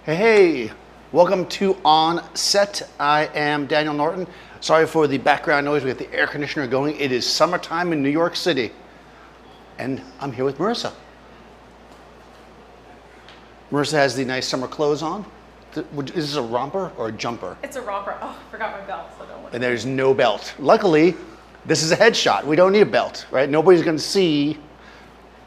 Hey, hey, welcome to OnSet. I am Daniel Norton. Sorry for the background noise. We got the air conditioner going. It is summertime in New York City. And I'm here with Marissa. Marissa has the nice summer clothes on. Is this a romper or a jumper? It's a romper. Oh, I forgot my belt, so don't worry. And there's no belt. Luckily, this is a headshot. We don't need a belt, right? Nobody's going to see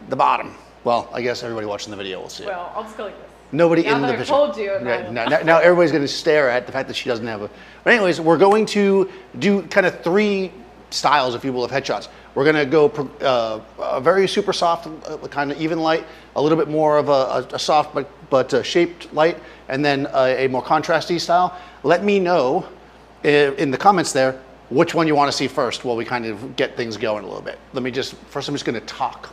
the bottom. Well, I guess everybody watching the video will see it. Well, I'll just go like this. Nobody now in the that I picture. told you. Right. Now everybody's going to stare at the fact that she doesn't have a. But anyways, we're going to do kind of three styles, if you will, of headshots. We're going to go a very super soft, kind of even light, a little bit more of a soft but shaped light, and then a more contrasty style. Let me know in the comments there which one you want to see first while we kind of get things going a little bit. Let me just, first I'm just going to talk.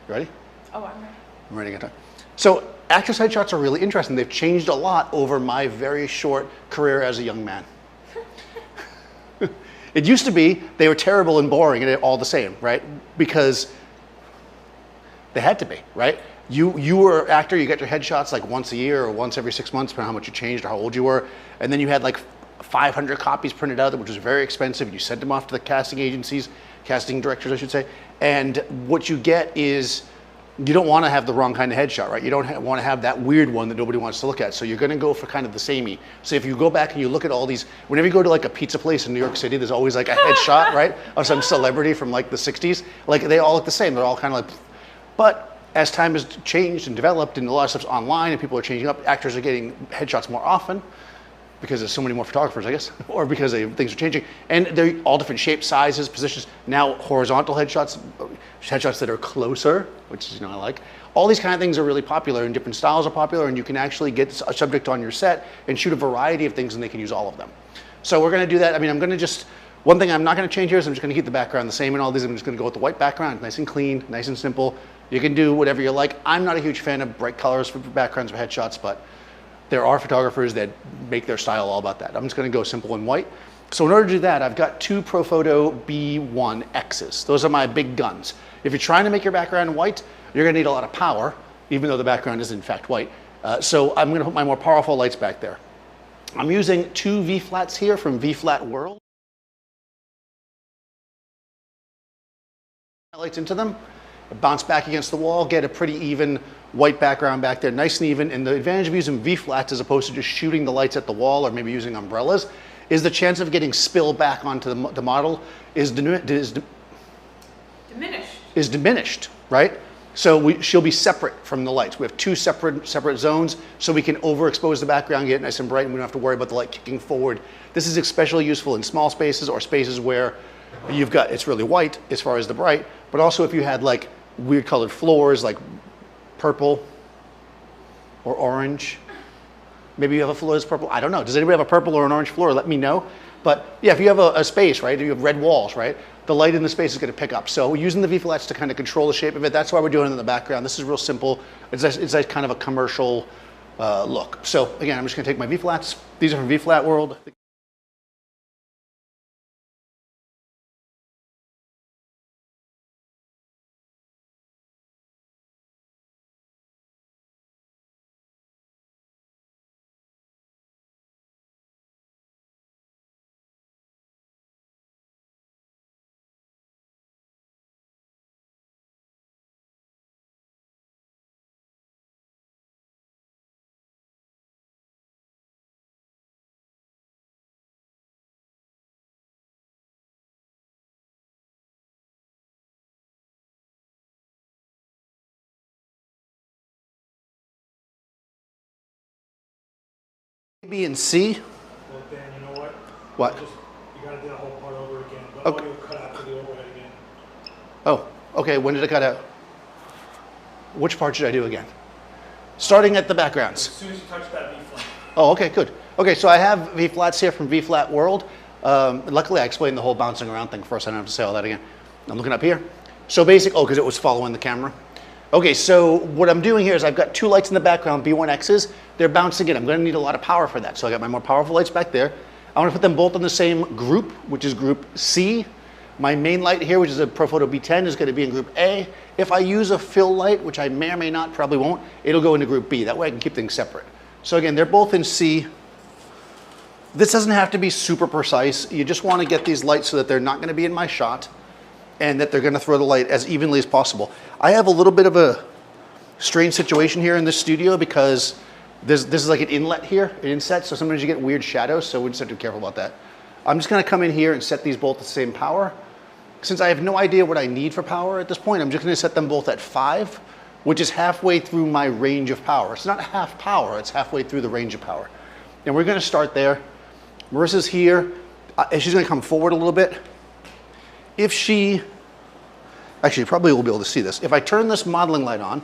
You ready? Oh, I'm ready. I'm ready to talk. So actress headshots are really interesting. They've changed a lot over my very short career as a young man. It used to be they were terrible and boring and all the same, right? Because they had to be, right? You were an actor, you got your headshots like once a year or once every 6 months, depending on how much you changed or how old you were. And then you had like 500 copies printed out, which was very expensive. You sent them off to the casting agencies, casting directors, I should say. And what you get is, you don't want to have the wrong kind of headshot, right? You don't want to have that weird one that nobody wants to look at. So you're going to go for kind of the samey. So if you go back and you look at all these, whenever you go to like a pizza place in New York City, there's always like a headshot, right? Of some celebrity from like the 60s. Like they all look the same. They're all kind of like, but as time has changed and developed and a lot of stuff's online and people are changing up, actors are getting headshots more often because there's so many more photographers, I guess, or because things are changing. And they're all different shapes, sizes, positions. Now horizontal headshots that are closer, which is, I like. All these kind of things are really popular and different styles are popular, and you can actually get a subject on your set and shoot a variety of things and they can use all of them. So we're gonna do that. I mean, I'm gonna just, one thing I'm not gonna change here is I'm just gonna keep the background the same in all these. I'm just gonna go with the white background, nice and clean, nice and simple. You can do whatever you like. I'm not a huge fan of bright colors for backgrounds for headshots, but there are photographers that make their style all about that. I'm just gonna go simple and white. So in order to do that, I've got two Profoto B10Xs. Those are my big guns. If you're trying to make your background white, you're gonna need a lot of power, even though the background is in fact white. So I'm gonna put my more powerful lights back there. I'm using two V-flats here from V-Flat World. Lights into them, bounce back against the wall, get a pretty even white background back there, nice and even. And the advantage of using V-flats as opposed to just shooting the lights at the wall or maybe using umbrellas is the chance of getting spill back onto the model is diminished, right? So she'll be separate from the lights. We have two separate zones so we can overexpose the background, get it nice and bright, and we don't have to worry about the light kicking forward. This is especially useful in small spaces or spaces where it's really white as far as the bright, but also if you had like weird colored floors like purple or orange. Maybe you have a floor that's purple. I don't know. Does anybody have a purple or an orange floor? Let me know. But yeah, if you have a space, right, you have red walls, right, the light in the space is going to pick up. So we're using the V-flats to kind of control the shape of it. That's why we're doing it in the background. This is real simple. It's like kind of a commercial look. So again, I'm just going to take my V-flats. These are from V-Flat World. A, B, and C. Well, Dan, you know what? What? You gotta do that whole part over again. But Okay. audio cut out for the overhead again. Oh, okay, when did it cut out? Which part should I do again? Starting at the As backgrounds. soon as you touch that V-flat. Oh, okay, good. Okay, so I have V-flats here from V-Flat World. Luckily, I explained the whole bouncing around thing first. I don't have to say all that again. I'm looking up here. So because it was following the camera. Okay, so what I'm doing here is I've got two lights in the background, B10Xs. They're bouncing in. I'm going to need a lot of power for that. So I got my more powerful lights back there. I want to put them both in the same group, which is group C. My main light here, which is a Profoto B10, is going to be in group A. If I use a fill light, which I may or may not, probably won't, it'll go into group B. That way I can keep things separate. So again, they're both in C. This doesn't have to be super precise. You just want to get these lights so that they're not going to be in my shot and that they're going to throw the light as evenly as possible. I have a little bit of a strange situation here in this studio because this is like an inlet here, an inset, so sometimes you get weird shadows, so we just have to be careful about that. I'm just going to come in here and set these both at the same power. Since I have no idea what I need for power at this point, I'm just going to set them both at 5, which is halfway through my range of power. It's not half power, it's halfway through the range of power. And we're going to start there. Marissa's here, and she's going to come forward a little bit. If she, actually probably will be able to see this. If I turn this modeling light on,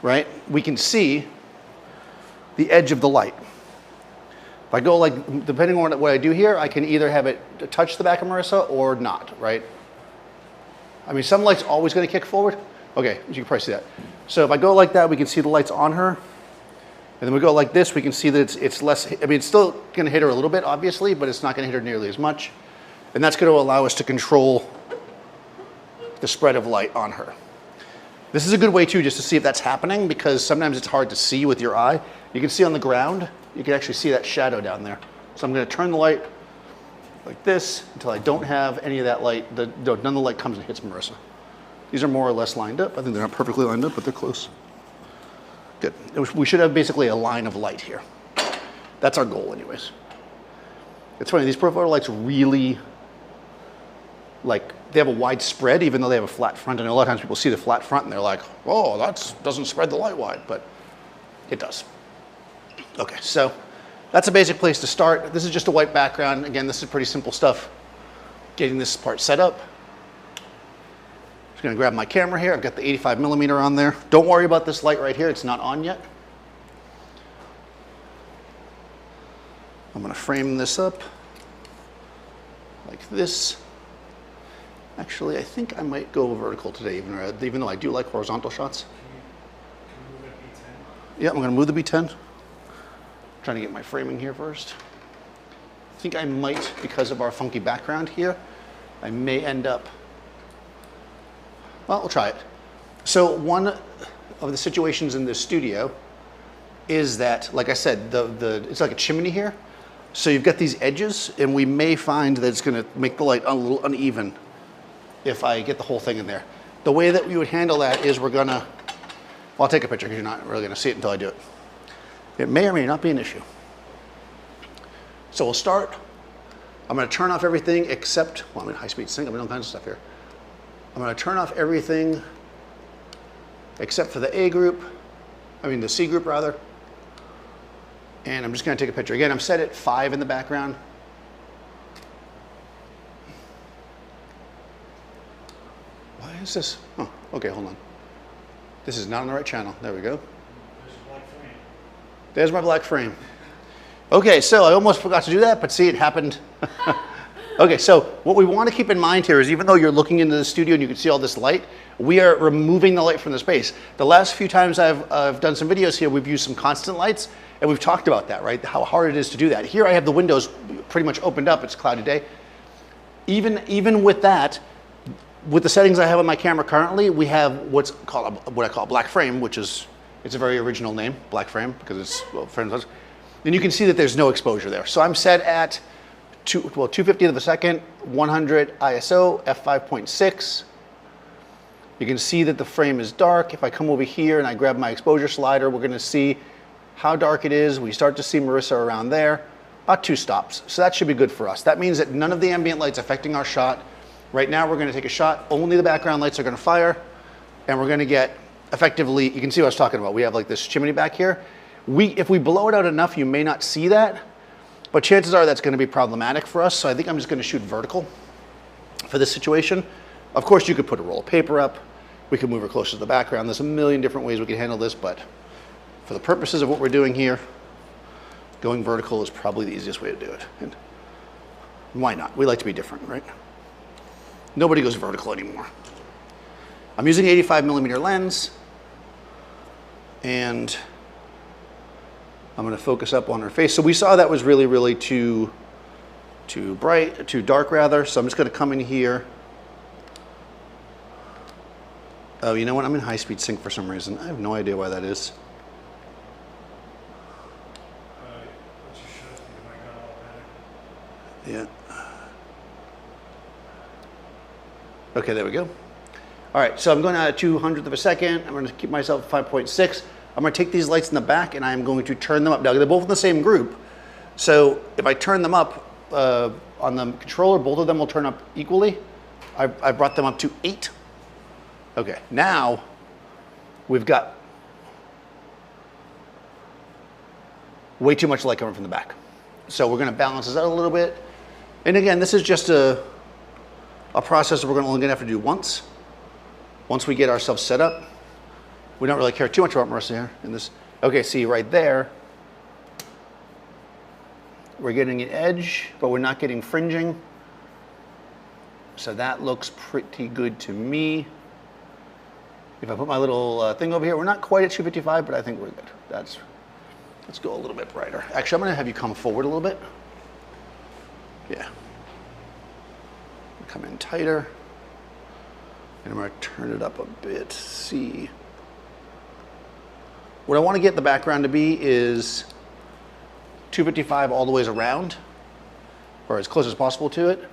right, we can see the edge of the light. If I go like, depending on what I do here, I can either have it touch the back of Marissa or not, right? I mean, some light's always going to kick forward. Okay, you can probably see that. So if I go like that, we can see the lights on her. And then we go like this, we can see that it's less, I mean, it's still going to hit her a little bit, obviously, but it's not going to hit her nearly as much. And that's going to allow us to control the spread of light on her. This is a good way too, just to see if that's happening, because sometimes it's hard to see with your eye. You can see on the ground, you can actually see that shadow down there. So I'm going to turn the light like this until I don't have any of that light, none of the light comes and hits Marissa. These are more or less lined up. I think they're not perfectly lined up, but they're close. Good. We should have basically a line of light here. That's our goal anyways. It's funny, these Profoto lights really, like, they have a wide spread even though they have a flat front. And a lot of times people see the flat front and they're like, oh, that doesn't spread the light wide, but it does. Okay, so that's a basic place to start. This is just a white background. Again, this is pretty simple stuff. Getting this part set up. Just gonna grab my camera here. I've got the 85mm on there. Don't worry about this light right here. It's not on yet. I'm gonna frame this up like this. Actually, I think I might go vertical today, even though I do like horizontal shots. Can you move that B10? Yeah, I'm gonna move the B10. Trying to get my framing here first. I think I might, because of our funky background here, I may end up, well, we'll try it. So one of the situations in this studio is that, like I said, it's like a chimney here. So you've got these edges, and we may find that it's gonna make the light a little uneven if I get the whole thing in there. The way that we would handle that is we're gonna, well, I'll take a picture because you're not really gonna see it until I do it. It may or may not be an issue. So we'll start. I'm gonna turn off everything except, well, I'm in high-speed sync, I'm in all kinds of stuff here. I'm gonna turn off everything except for the the C group rather. And I'm just gonna take a picture. Again, I'm set at 5 in the background. Why is this? Oh, okay, hold on. This is not on the right channel. There we go. There's a black frame. There's my black frame. Okay, so I almost forgot to do that, but see, it happened. Okay, so what we want to keep in mind here is even though you're looking into the studio and you can see all this light, we are removing the light from the space. The last few times I've done some videos here, we've used some constant lights, and we've talked about that, right? How hard it is to do that. Here I have the windows pretty much opened up. It's a cloudy day. Even with that, with the settings I have on my camera currently, we have what I call a black frame, which is, it's a very original name, black frame, because it's, well, frames. And you can see that there's no exposure there. So I'm set at 250th of a second, 100 ISO, f5.6. You can see that the frame is dark. If I come over here and I grab my exposure slider, we're gonna see how dark it is. We start to see Marissa around there, about 2 stops. So that should be good for us. That means that none of the ambient light's affecting our shot. Right now we're gonna take a shot, only the background lights are gonna fire, and we're gonna get effectively, you can see what I was talking about. We have like this chimney back here. If we blow it out enough, you may not see that, but chances are that's gonna be problematic for us. So I think I'm just gonna shoot vertical for this situation. Of course, you could put a roll of paper up. We could move her closer to the background. There's a million different ways we can handle this, but for the purposes of what we're doing here, going vertical is probably the easiest way to do it. And why not? We like to be different, right? Nobody goes vertical anymore. I'm using 85mm lens, and I'm gonna focus up on her face. So we saw that was really, really too dark rather. So I'm just gonna come in here Oh, you know what? I'm in high-speed sync for some reason. I have no idea why that is. What's your shot? You might got automatic. Yeah. Okay, there we go. All right, so I'm going at 200th of a second. I'm going to keep myself at 5.6. I'm going to take these lights in the back and I'm going to turn them up. Now, they're both in the same group. So if I turn them up on the controller, both of them will turn up equally. I brought them up to 8. Okay, now we've got way too much light coming from the back. So we're going to balance this out a little bit. And again, this is just a process that we're only going to have to do once. Once we get ourselves set up, we don't really care too much about Marissa here in this. Okay, see right there, we're getting an edge, but we're not getting fringing. So that looks pretty good to me. If I put my little thing over here, we're not quite at 255, but I think we're good. Let's go a little bit brighter. Actually, I'm gonna have you come forward a little bit. Yeah. Come in tighter. And I'm gonna turn it up a bit. See. What I wanna get the background to be is 255 all the ways around, or as close as possible to it,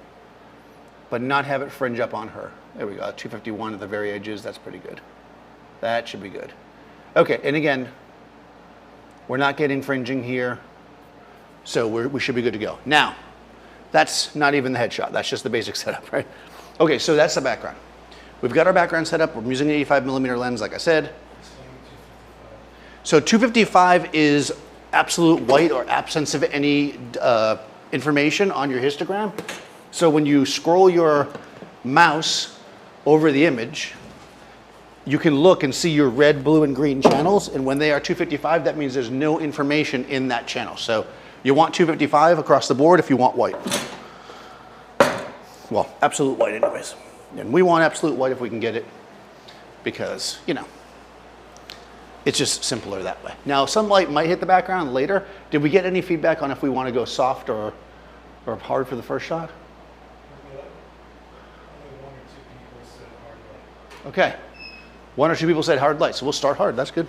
but not have it fringe up on her. There we go, 251 at the very edges, that's pretty good. That should be good. Okay, and again, we're not getting fringing here, so we should be good to go. Now, that's not even the headshot, that's just the basic setup, right? Okay, so that's the background. We've got our background set up, we're using an 85mm lens, like I said. So 255 is absolute white or absence of any information on your histogram. So when you scroll your mouse over the image, you can look and see your red, blue, and green channels. And when they are 255, that means there's no information in that channel. So you want 255 across the board if you want white. Well, absolute white anyways. And we want absolute white if we can get it because, you know, it's just simpler that way. Now, some light might hit the background later. Did we get any feedback on if we want to go soft or hard for the first shot? Okay. 1 or 2 people said hard light, so we'll start hard. That's good.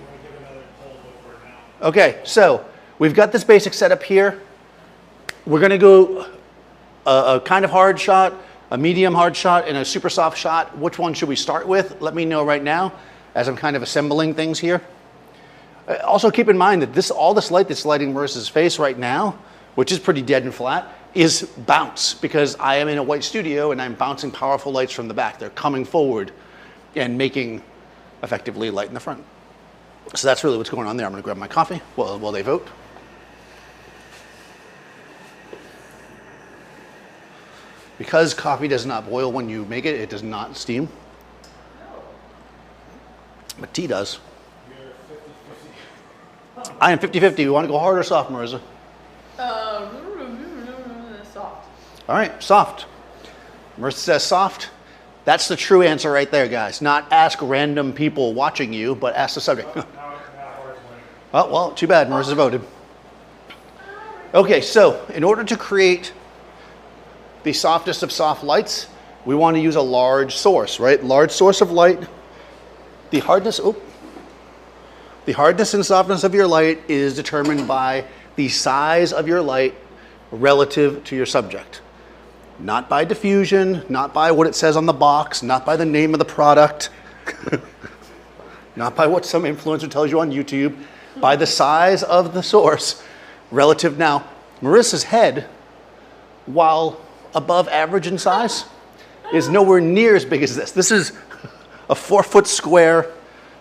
Okay, so we've got this basic setup here. We're going to go a kind of hard shot, a medium hard shot, and a super soft shot. Which one should we start with? Let me know right now as I'm kind of assembling things here. Also keep in mind that all this light that's lighting Marissa's face right now, which is pretty dead and flat, is bounce because I am in a white studio and I'm bouncing powerful lights from the back. They're coming forward and making effectively light in the front. So that's really what's going on there. I'm going to grab my coffee while they vote. Because coffee does not boil when you make it, it does not steam. But tea does. I am 50-50. You want to go hard or soft, Marissa? Soft. All right, soft. Marissa says soft. That's the true answer right there, guys. Not ask random people watching you, but ask the subject. Oh, well, too bad. Marissa's voted. Okay, so in order to create the softest of soft lights, we want to use a large source, right? Large source of light. The hardness and softness of your light is determined by the size of your light relative to your subject. Not by diffusion, not by what it says on the box, not by the name of the product, not by what some influencer tells you on YouTube, by the size of the source relative. Now, Marissa's head, while above average in size, is nowhere near as big as this. This is a 4-foot square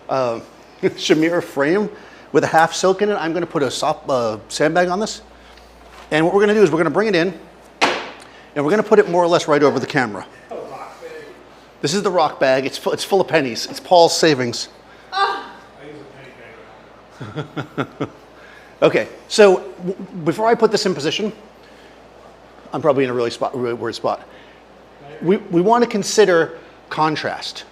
Shamir frame with a half silk in it. I'm going to put a soft sandbag on this. And what we're going to do is we're going to bring it in and we're going to put it more or less right over the camera. This is the rock bag. It's full of pennies. It's Paul's savings. I use a penny bag. Okay, so before I put this in position, I'm probably in a really weird spot. We want to consider contrast.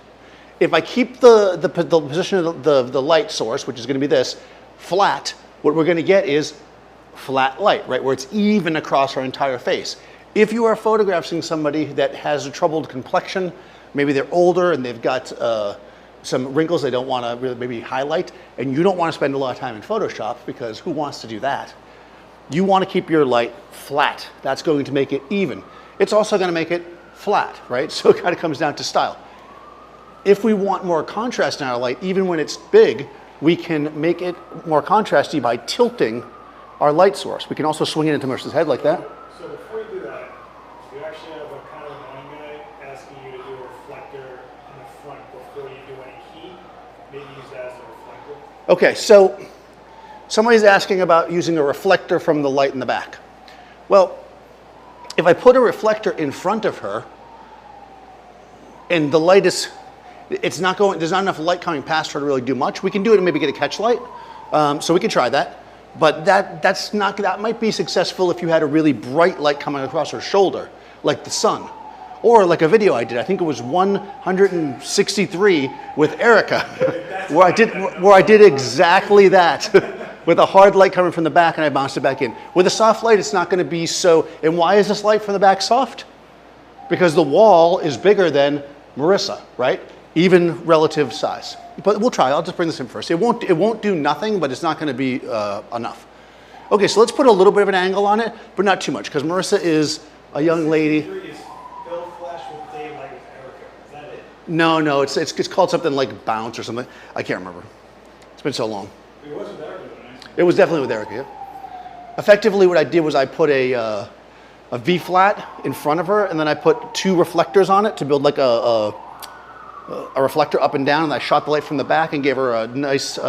If I keep the position of the light source, which is going to be this, flat, what we're going to get is flat light, right, where it's even across our entire face. If you are photographing somebody that has a troubled complexion, maybe they're older and they've got some wrinkles they don't want to really maybe highlight, and you don't want to spend a lot of time in Photoshop because who wants to do that? You want to keep your light flat. That's going to make it even. It's also going to make it flat, right? So it kind of comes down to style. If we want more contrast in our light, even when it's big, we can make it more contrasty by tilting our light source. We can also swing it into Marissa's head like that. So before you do that, you actually have a kind of annoying guy asking you to do a reflector in the front before you do any heat. Maybe use that as a reflector. Okay, so somebody's asking about using a reflector from the light in the back. Well, if I put a reflector in front of her and the light is, it's not going, there's not enough light coming past her to really do much. We can do it and maybe get a catch light. So we can try that. But that might be successful if you had a really bright light coming across her shoulder, like the sun. Or like a video I did, I think it was 163 with Erica, where I did exactly that. With a hard light coming from the back and I bounced it back in. With a soft light, it's not going to be so, and why is this light from the back soft? Because the wall is bigger than Marissa, right? Even relative size. But we'll try, I'll just bring this in first. It won't do nothing, but it's not going to be enough. Okay, so let's put a little bit of an angle on it, but not too much, because Marissa is a young lady. Is Bill Flash with daylight with Erica? Is that it? No, it's called something like Bounce or something. I can't remember. It's been so long. It was with Erica, though, right? It was definitely with Erica, yeah. Effectively, what I did was I put a V-flat in front of her, and then I put 2 reflectors on it to build like a reflector up and down, and I shot the light from the back and gave her a nice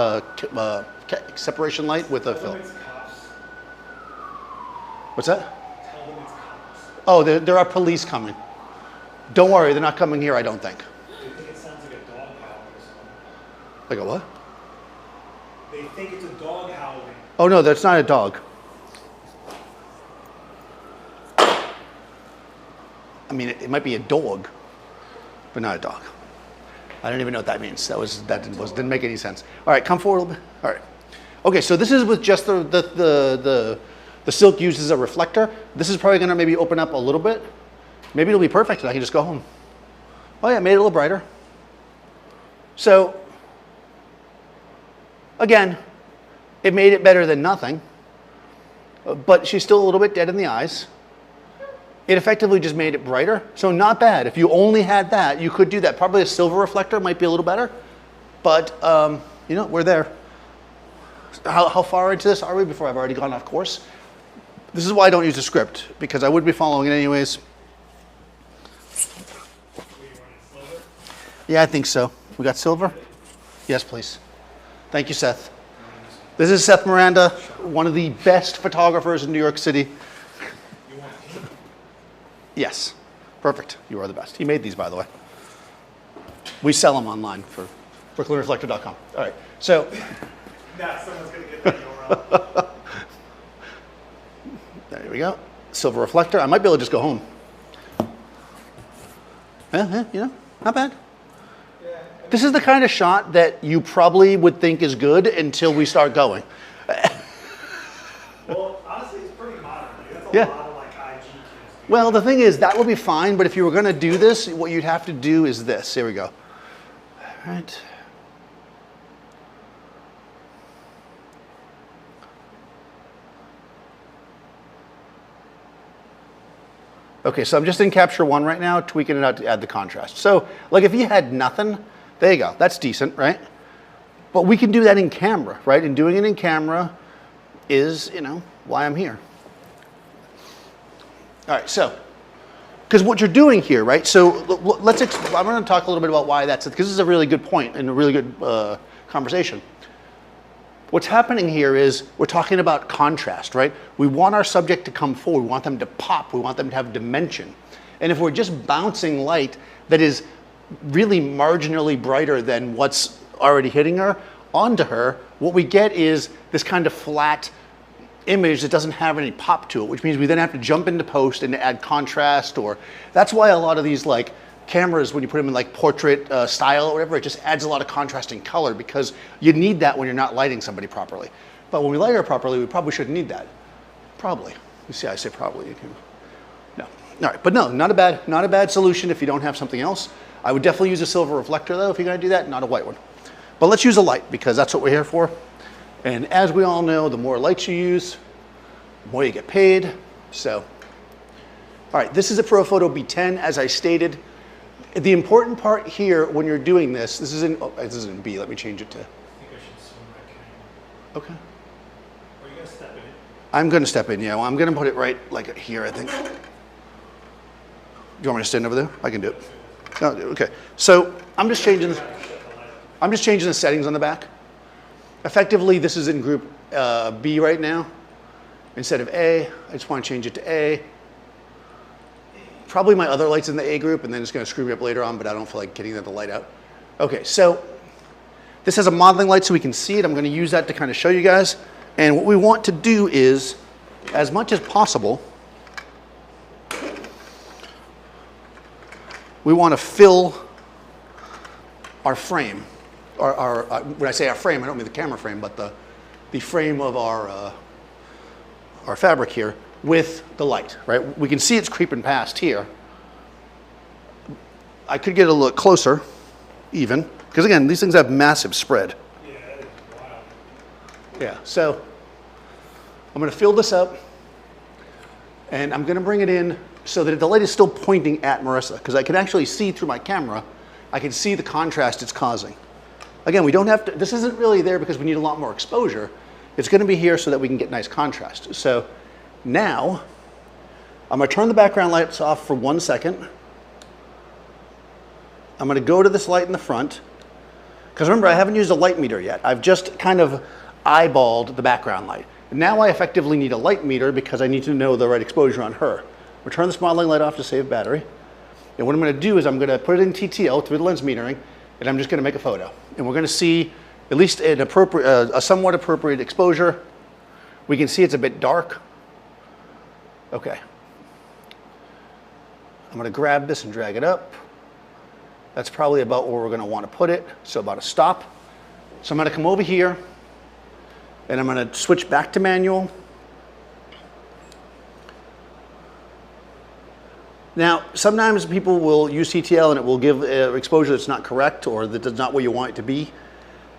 separation light with a film. What's that? Tell them it's cops. Oh, there are police coming. Don't worry, they're not coming here, I don't think. They think it sounds like a dog howling or something. Like a what? They think it's a dog howling. Oh no, that's not a dog. I mean, it might be a dog, but not a dog. I don't even know what that means. Didn't make any sense. All right, come forward a little bit. All right. Okay, so this is with just the silk used as a reflector. This is probably going to maybe open up a little bit. Maybe it'll be perfect and I can just go home. Oh yeah, made it a little brighter. So, again, it made it better than nothing, but she's still a little bit dead in the eyes. It effectively just made it brighter, so not bad. If you only had that, you could do that. Probably a silver reflector might be a little better, but you know, we're there. How far into this are we before I've already gone off course? This is why I don't use a script, because I would be following it anyways. Yeah, I think so. We got silver? Yes, please. Thank you, Seth. This is Seth Miranda, one of the best photographers in New York City. Yes, perfect. You are the best. He made these, by the way. We sell them online for brooklynreflector.com. All right, so. Nah, someone's going to get that URL. There we go. Silver reflector. I might be able to just go home. Yeah, you know, not bad. Yeah. This is the kind of shot that you probably would think is good until we start going. Well, honestly, it's pretty modern. Like, that's a Yeah. lot of like IG kids. Well, the thing is, that would be fine, but if you were going to do this, what you'd have to do is this. Here we go. All right. Okay, so I'm just in Capture One right now, tweaking it out to add the contrast. So, like if you had nothing, there you go, that's decent, right? But we can do that in camera, right? And doing it in camera is, you know, why I'm here. All right, so, because what you're doing here, right? So I'm going to talk a little bit about why that's, because this is a really good point and a really good conversation. What's happening here is we're talking about contrast, right? We want our subject to come forward. We want them to pop. We want them to have dimension. And if we're just bouncing light that is really marginally brighter than what's already hitting her onto her, what we get is this kind of flat image that doesn't have any pop to it, which means we then have to jump into post and add contrast, or that's why a lot of these like cameras, when you put them in like portrait style or whatever, it just adds a lot of contrasting color because you need that when you're not lighting somebody properly. But when we light her properly, we probably shouldn't need that. Probably. You see, I say probably. You can, no. All right, but no, not a bad solution if you don't have something else. I would definitely use a silver reflector though if you're gonna do that, not a white one. But let's use a light because that's what we're here for. And as we all know, the more lights you use, the more you get paid. So, all right, this is a Profoto B10, as I stated. The important part here when you're doing this is in B, let me change it to. I think I should swim my camera. Okay. Are you gonna step in it? I'm gonna step in, yeah. Well, I'm gonna put it right like here, I think. Do you want me to stand over there? I can do it. Oh, okay. So I'm just changing the settings on the back. Effectively, this is in group B right now. Instead of A, I just want to change it to A. Probably my other light's in the A group, and then it's going to screw me up later on, but I don't feel like getting the light out. Okay, so this has a modeling light so we can see it. I'm going to use that to kind of show you guys. And what we want to do is, as much as possible, we want to fill our frame. When I say our frame, I don't mean the camera frame, but the frame of our fabric here with the light, right? We can see it's creeping past here. I could get a little closer, even, because again, these things have massive spread. Yeah, that is wild. Yeah, so I'm going to fill this up, and I'm going to bring it in so that the light is still pointing at Marissa, because I can actually see through my camera, I can see the contrast it's causing. Again, we don't have to, this isn't really there because we need a lot more exposure. It's going to be here so that we can get nice contrast. So now, I'm going to turn the background lights off for 1 second. I'm going to go to this light in the front. Because remember, I haven't used a light meter yet. I've just kind of eyeballed the background light. Now I effectively need a light meter because I need to know the right exposure on her. We'll turn this modeling light off to save battery. And what I'm going to do is I'm going to put it in TTL through the lens metering, and I'm just going to make a photo. And we're going to see at least an appropriate, a somewhat appropriate exposure. We can see it's a bit dark. Okay. I'm going to grab this and drag it up. That's probably about where we're going to want to put it. So about a stop. So I'm going to come over here, and I'm going to switch back to manual. Now, sometimes people will use TTL and it will give exposure that's not correct or that is not where you want it to be.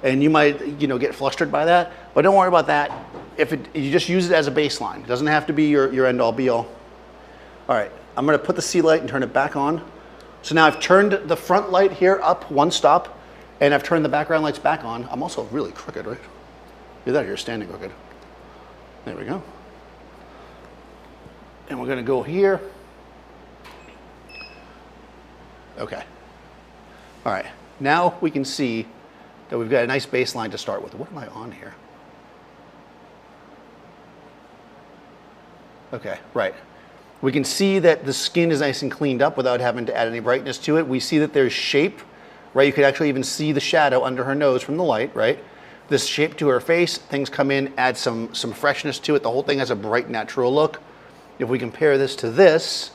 And you might, get flustered by that. But don't worry about that. You just use it as a baseline. It doesn't have to be your end all be all. All right, I'm going to put the C light and turn it back on. So now I've turned the front light here up 1 stop, and I've turned the background lights back on. I'm also really crooked, right? You're standing crooked. There we go. And we're going to go here. Okay. All right. Now we can see that we've got a nice baseline to start with. What am I on here? Okay, right. We can see that the skin is nice and cleaned up without having to add any brightness to it. We see that there's shape, right? You could actually even see the shadow under her nose from the light, right? This shape to her face, things come in, add some freshness to it. The whole thing has a bright, natural look. If we compare this to this,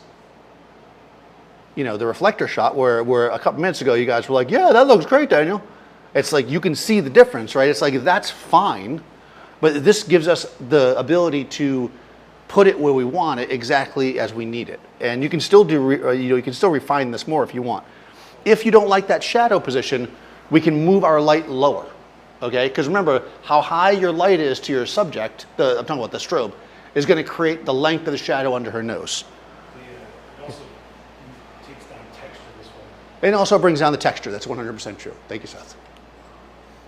the reflector shot where a couple minutes ago you guys were like, yeah, that looks great, Daniel. It's like you can see the difference, right? It's like that's fine, but this gives us the ability to put it where we want it exactly as we need it. And you can still you can still refine this more if you want. If you don't like that shadow position, we can move our light lower, okay? Because remember, how high your light is to your subject, I'm talking about the strobe, is going to create the length of the shadow under her nose. It also takes down texture this way. It also brings down the texture. That's 100% true. Thank you, Seth.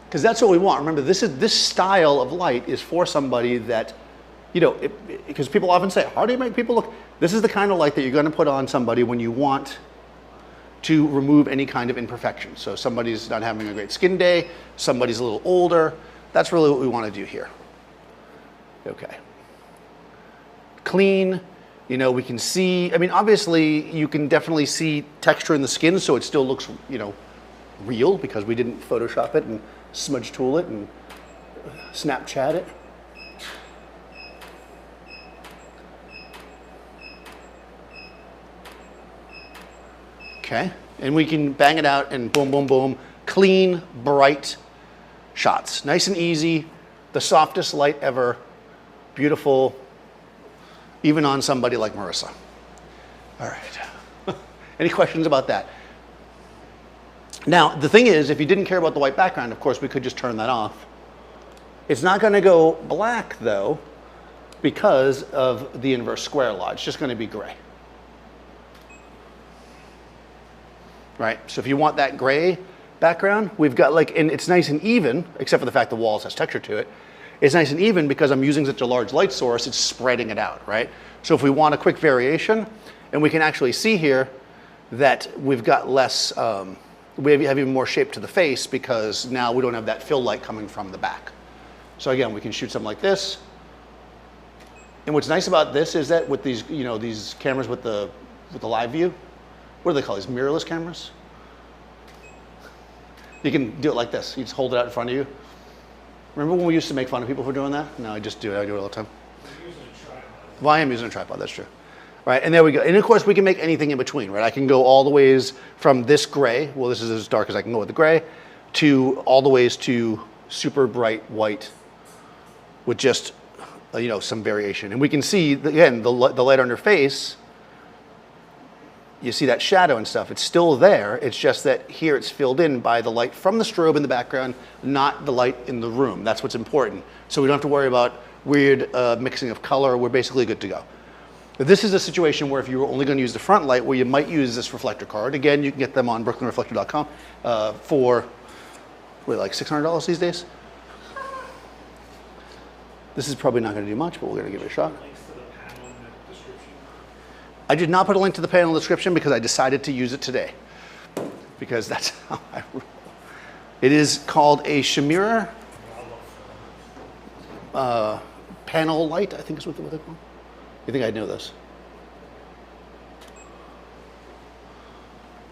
Because that's what we want. Remember, this style of light is for somebody that, because people often say, how do you make people look? This is the kind of light that you're going to put on somebody when you want to remove any kind of imperfection. So somebody's not having a great skin day, somebody's a little older. That's really what we want to do here. Okay. Clean. We can see, obviously you can definitely see texture in the skin, so it still looks, real because we didn't Photoshop it and smudge tool it and Snapchat it. Okay, and we can bang it out and boom, boom, boom. Clean, bright shots. Nice and easy, the softest light ever, beautiful, even on somebody like Marissa. All right. Any questions about that? Now, the thing is, if you didn't care about the white background, of course, we could just turn that off. It's not going to go black, though, because of the inverse square law. It's just going to be gray. Right? So if you want that gray background, we've got like, and it's nice and even, except for the fact the walls has texture to it. It's nice and even because I'm using such a large light source, it's spreading it out, right? So if we want a quick variation, and we can actually see here that we've got less, we have even more shape to the face because now we don't have that fill light coming from the back. So again, we can shoot something like this. And what's nice about this is that with these, you know, these cameras with the live view, what do they call these, mirrorless cameras? You can do it like this. You just hold it out in front of you. Remember when we used to make fun of people for doing that? No, I just do it. I do it all the time. You're using a tripod. Well, I am using a tripod, that's true. Right, and there we go. And of course, we can make anything in between, right? I can go all the ways from this gray, well, this is as dark as I can go with the gray, to all the ways to super bright white with just, you know, some variation. And we can see, again, the light on her face, you see that shadow and stuff. It's still there. It's just that here it's filled in by the light from the strobe in the background, not the light in the room. That's what's important. So we don't have to worry about weird mixing of color. We're basically good to go. This is a situation where if you were only going to use the front light, where you might use this reflector card. Again, you can get them on brooklynreflector.com for, what, like $600 these days? This is probably not going to do much, but we're going to give it a shot. Links to the panel in the description. I did not put a link to the panel description because I decided to use it today. Because that's how I roll. It is called a Shimura panel light, I think is what they're called. You think I'd know this?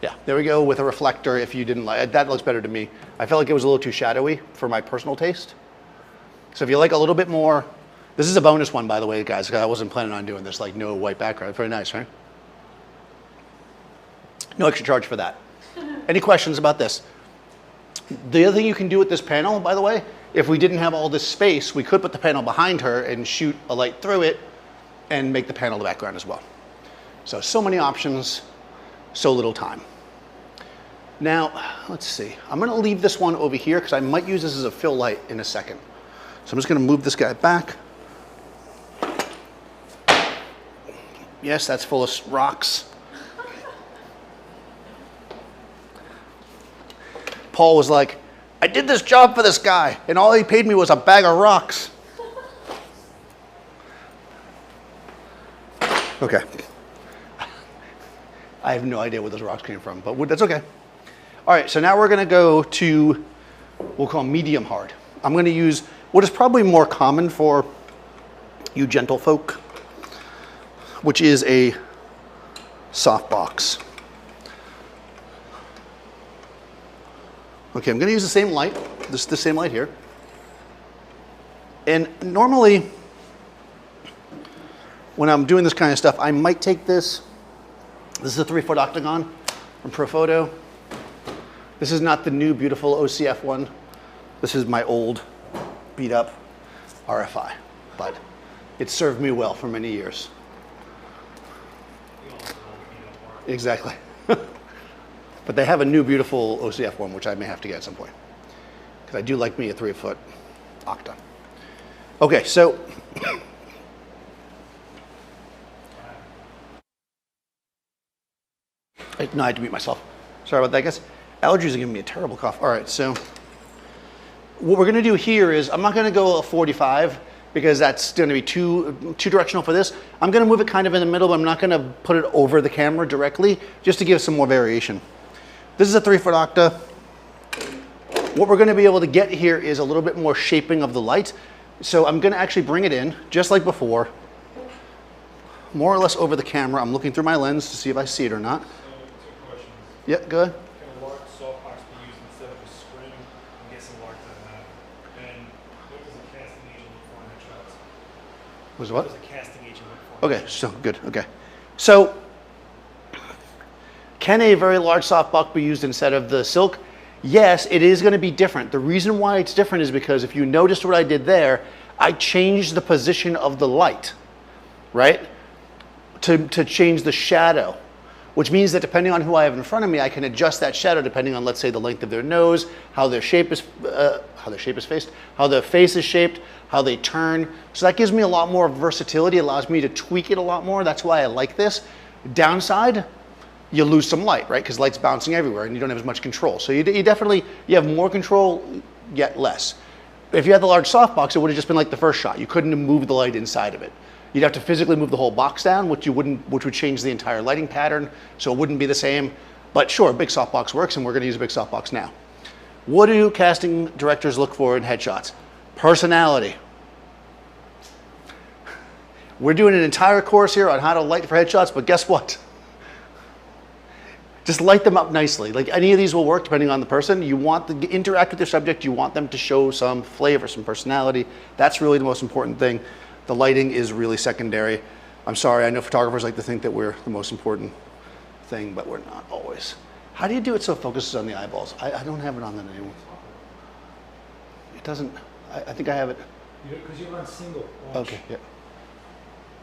Yeah, there we go with a reflector if you didn't like it. That looks better to me. I felt like it was a little too shadowy for my personal taste. So if you like a little bit more, this is a bonus one, by the way, guys, because I wasn't planning on doing this, like no white background. Very nice, right? No extra charge for that. Any questions about this? The other thing you can do with this panel, by the way, if we didn't have all this space, we could put the panel behind her and shoot a light through it and make the panel the background as well. So many options, so little time. Now, let's see. I'm going to leave this one over here because I might use this as a fill light in a second. So I'm just going to move this guy back. Yes, that's full of rocks. Paul was like, I did this job for this guy, and all he paid me was a bag of rocks. Okay. I have no idea where those rocks came from, but that's okay. All right, so now we're going to go to, we'll call medium hard. I'm going to use what is probably more common for you gentle folk, which is a softbox. Okay, I'm going to use the same light, the same light here. And normally, when I'm doing this kind of stuff, I might take this. This is a 3-foot octagon from Profoto. This is not the new beautiful OCF one. This is my old beat up RFI, but it served me well for many years. Exactly. But they have a new beautiful OCF one, which I may have to get at some point. Because I do like me a 3-foot octa. Okay, so no, I had to mute myself. Sorry about that, guys. Allergies are giving me a terrible cough. All right, so what we're gonna do here is, I'm not gonna go a 45 because that's gonna be too directional for this. I'm gonna move it kind of in the middle, but I'm not gonna put it over the camera directly, just to give some more variation. This is a 3-foot octa. What we're gonna be able to get here is a little bit more shaping of the light. So I'm gonna actually bring it in, just like before, more or less over the camera. I'm looking through my lens to see if I see it or not. So, 2 questions. Yeah, go ahead. Can a large softbox be used instead of a screen? I'm guessing large doesn't matter. And what does a casting agent look for in headshots? Was what? What does a casting agent look for? Okay, so good, okay. So, can a very large softbox be used instead of the silk? Yes, it is gonna be different. The reason why it's different is because if you noticed what I did there, I changed the position of the light, right? to change the shadow, which means that depending on who I have in front of me, I can adjust that shadow depending on, let's say, the length of their nose, how their face is shaped, how they turn. So that gives me a lot more versatility, allows me to tweak it a lot more. That's why I like this. Downside, you lose some light, right? Because light's bouncing everywhere and you don't have as much control. So you definitely, you have more control, yet less. If you had the large softbox, it would have just been like the first shot. You couldn't have moved the light inside of it. You'd have to physically move the whole box down, which would change the entire lighting pattern, so it wouldn't be the same. But sure, big softbox works, and we're going to use a big softbox now. What do casting directors look for in headshots? Personality. We're doing an entire course here on how to light for headshots, but guess what? Just light them up nicely. Like any of these will work depending on the person. You want to interact with your subject. You want them to show some flavor, some personality. That's really the most important thing. The lighting is really secondary. I'm sorry, I know photographers like to think that we're the most important thing, but we're not always. How do you do it so it focuses on the eyeballs? I don't have it on that anymore. It doesn't, I think I have it. Because you're on single. Watch. Okay, yeah.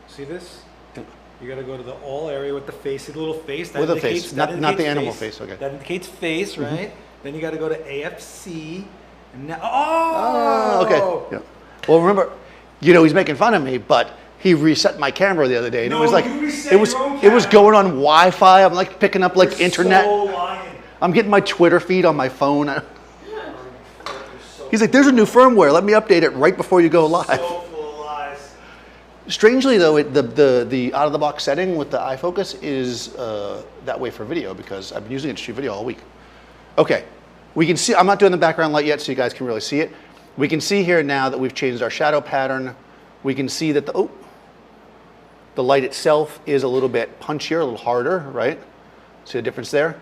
See this? Yeah. You got to go to the all area with the face, the little face. With the face, not the animal face, okay. That indicates face, right? Then you got to go to AFC. And now, okay. Yeah. Well, remember, you know, he's making fun of me, but he reset my camera the other day, and it was like, it was going on Wi-Fi. I'm like picking up like internet. So lying. I'm getting my Twitter feed on my phone. He's like, there's a new firmware. Let me update it right before you go live. So full of lies. Strangely though, the out-of-the-box setting with the iFocus is that way for video because I've been using it to shoot video all week. Okay, we can see, I'm not doing the background light yet so you guys can really see it. We can see here now that we've changed our shadow pattern. We can see that the light itself is a little bit punchier, a little harder, right? See the difference there?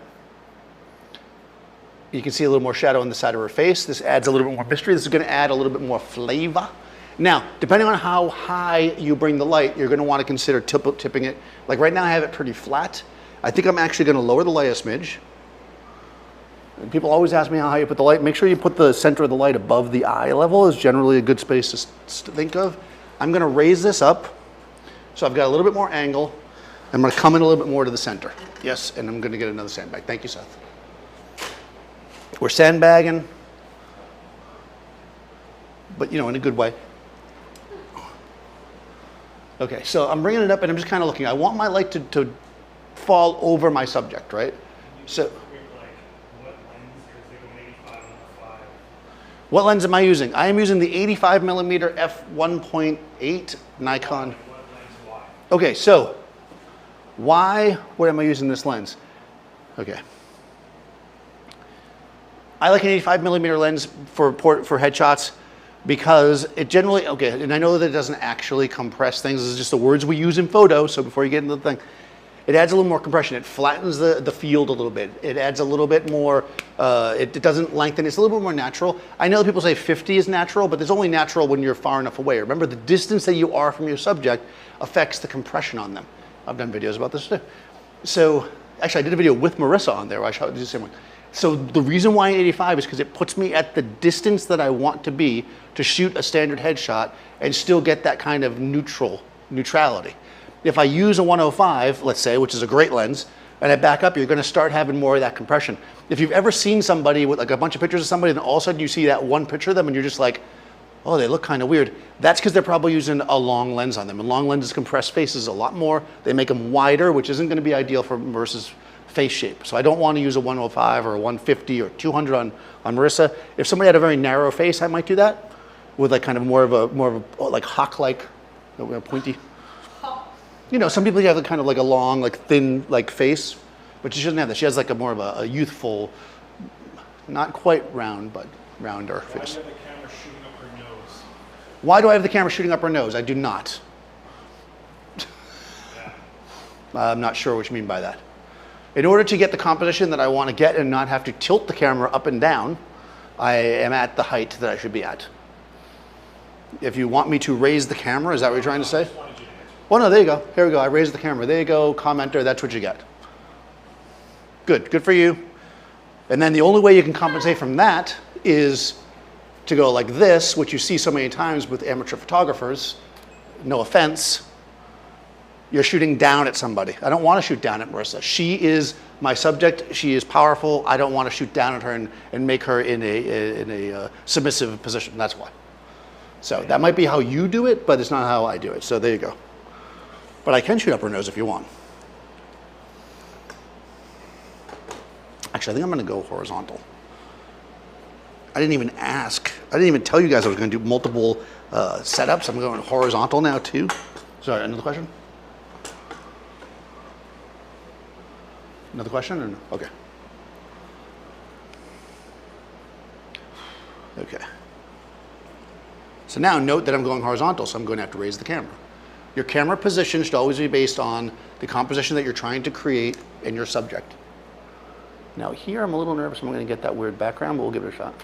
You can see a little more shadow on the side of her face. This adds a little bit more mystery. This is going to add a little bit more flavor. Now, depending on how high you bring the light, you're going to want to consider tipping it. Like right now I have it pretty flat. I think I'm actually going to lower the light a smidge. And people always ask me how high you put the light. Make sure you put the center of the light above the eye level is generally a good space to think of. I'm going to raise this up. So I've got a little bit more angle. I'm going to come in a little bit more to the center. Yes, and I'm going to get another sandbag. Thank you, Seth. We're sandbagging, but you know, in a good way. Okay, so I'm bringing it up and I'm just kind of looking. I want my light to fall over my subject, right? So, what lens am I using? I am using the 85mm f1.8 Nikon. Okay, so why am I using this lens? Okay. I like an 85mm lens for headshots because it generally, okay, and I know that it doesn't actually compress things. This is just the words we use in photo, so before you get into the thing. It adds a little more compression. It flattens the field a little bit. It adds a little bit more, it doesn't lengthen. It's a little bit more natural. I know that people say 50 is natural, but it's only natural when you're far enough away. Remember, the distance that you are from your subject affects the compression on them. I've done videos about this too. So, actually I did a video with Marissa on there where I shot the same one. So the reason why 85 is because it puts me at the distance that I want to be to shoot a standard headshot and still get that kind of neutrality. If I use a 105, let's say, which is a great lens, and I back up, you're going to start having more of that compression. If you've ever seen somebody with like a bunch of pictures of somebody and all of a sudden you see that one picture of them and you're just like, oh, they look kind of weird, that's because they're probably using a long lens on them. And long lenses compress faces a lot more. They make them wider, which isn't going to be ideal for Marissa's face shape. So I don't want to use a 105 or a 150 or 200 on Marissa. If somebody had a very narrow face, I might do that with like kind of more of a like hawk-like, pointy. You know, some people have kind of like a long, like thin, like face, but she doesn't have that. She has like a more of a youthful, not quite round, but rounder face. Why do you have the camera shooting up her nose? Why do I have the camera shooting up her nose? I do not. Yeah. I'm not sure what you mean by that. In order to get the composition that I want to get and not have to tilt the camera up and down, I am at the height that I should be at. If you want me to raise the camera, is that what you're trying to say? Well, no, there you go. Here we go. I raised the camera. There you go. Commenter. That's what you get. Good. Good for you. And then the only way you can compensate from that is to go like this, which you see so many times with amateur photographers. No offense. You're shooting down at somebody. I don't want to shoot down at Marissa. She is my subject. She is powerful. I don't want to shoot down at her and make her in a submissive position. That's why. So that might be how you do it, but it's not how I do it. So there you go. But I can shoot up her nose if you want. Actually, I think I'm going to go horizontal. I didn't even ask. I didn't even tell you guys I was going to do multiple setups. I'm going horizontal now too. Sorry, another question? Another question? Or no? Okay. Okay. So now note that I'm going horizontal, so I'm going to have to raise the camera. Your camera position should always be based on the composition that you're trying to create in your subject. Now here I'm a little nervous I'm going to get that weird background, but we'll give it a shot.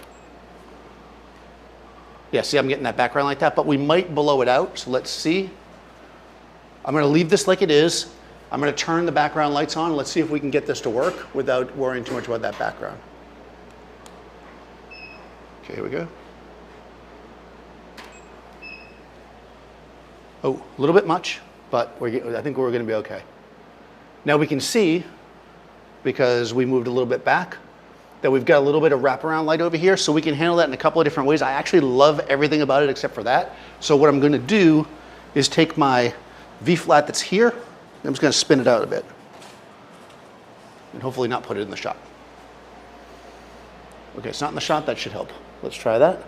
Yeah, see I'm getting that background like that, but we might blow it out, so let's see. I'm going to leave this like it is. I'm going to turn the background lights on. Let's see if we can get this to work without worrying too much about that background. Okay, here we go. Oh, a little bit much, but I think we're going to be okay. Now we can see, because we moved a little bit back, that we've got a little bit of wraparound light over here, so we can handle that in a couple of different ways. I actually love everything about it except for that. So what I'm going to do is take my V-flat that's here, and I'm just going to spin it out a bit. And hopefully not put it in the shot. Okay, it's not in the shot, that should help. Let's try that.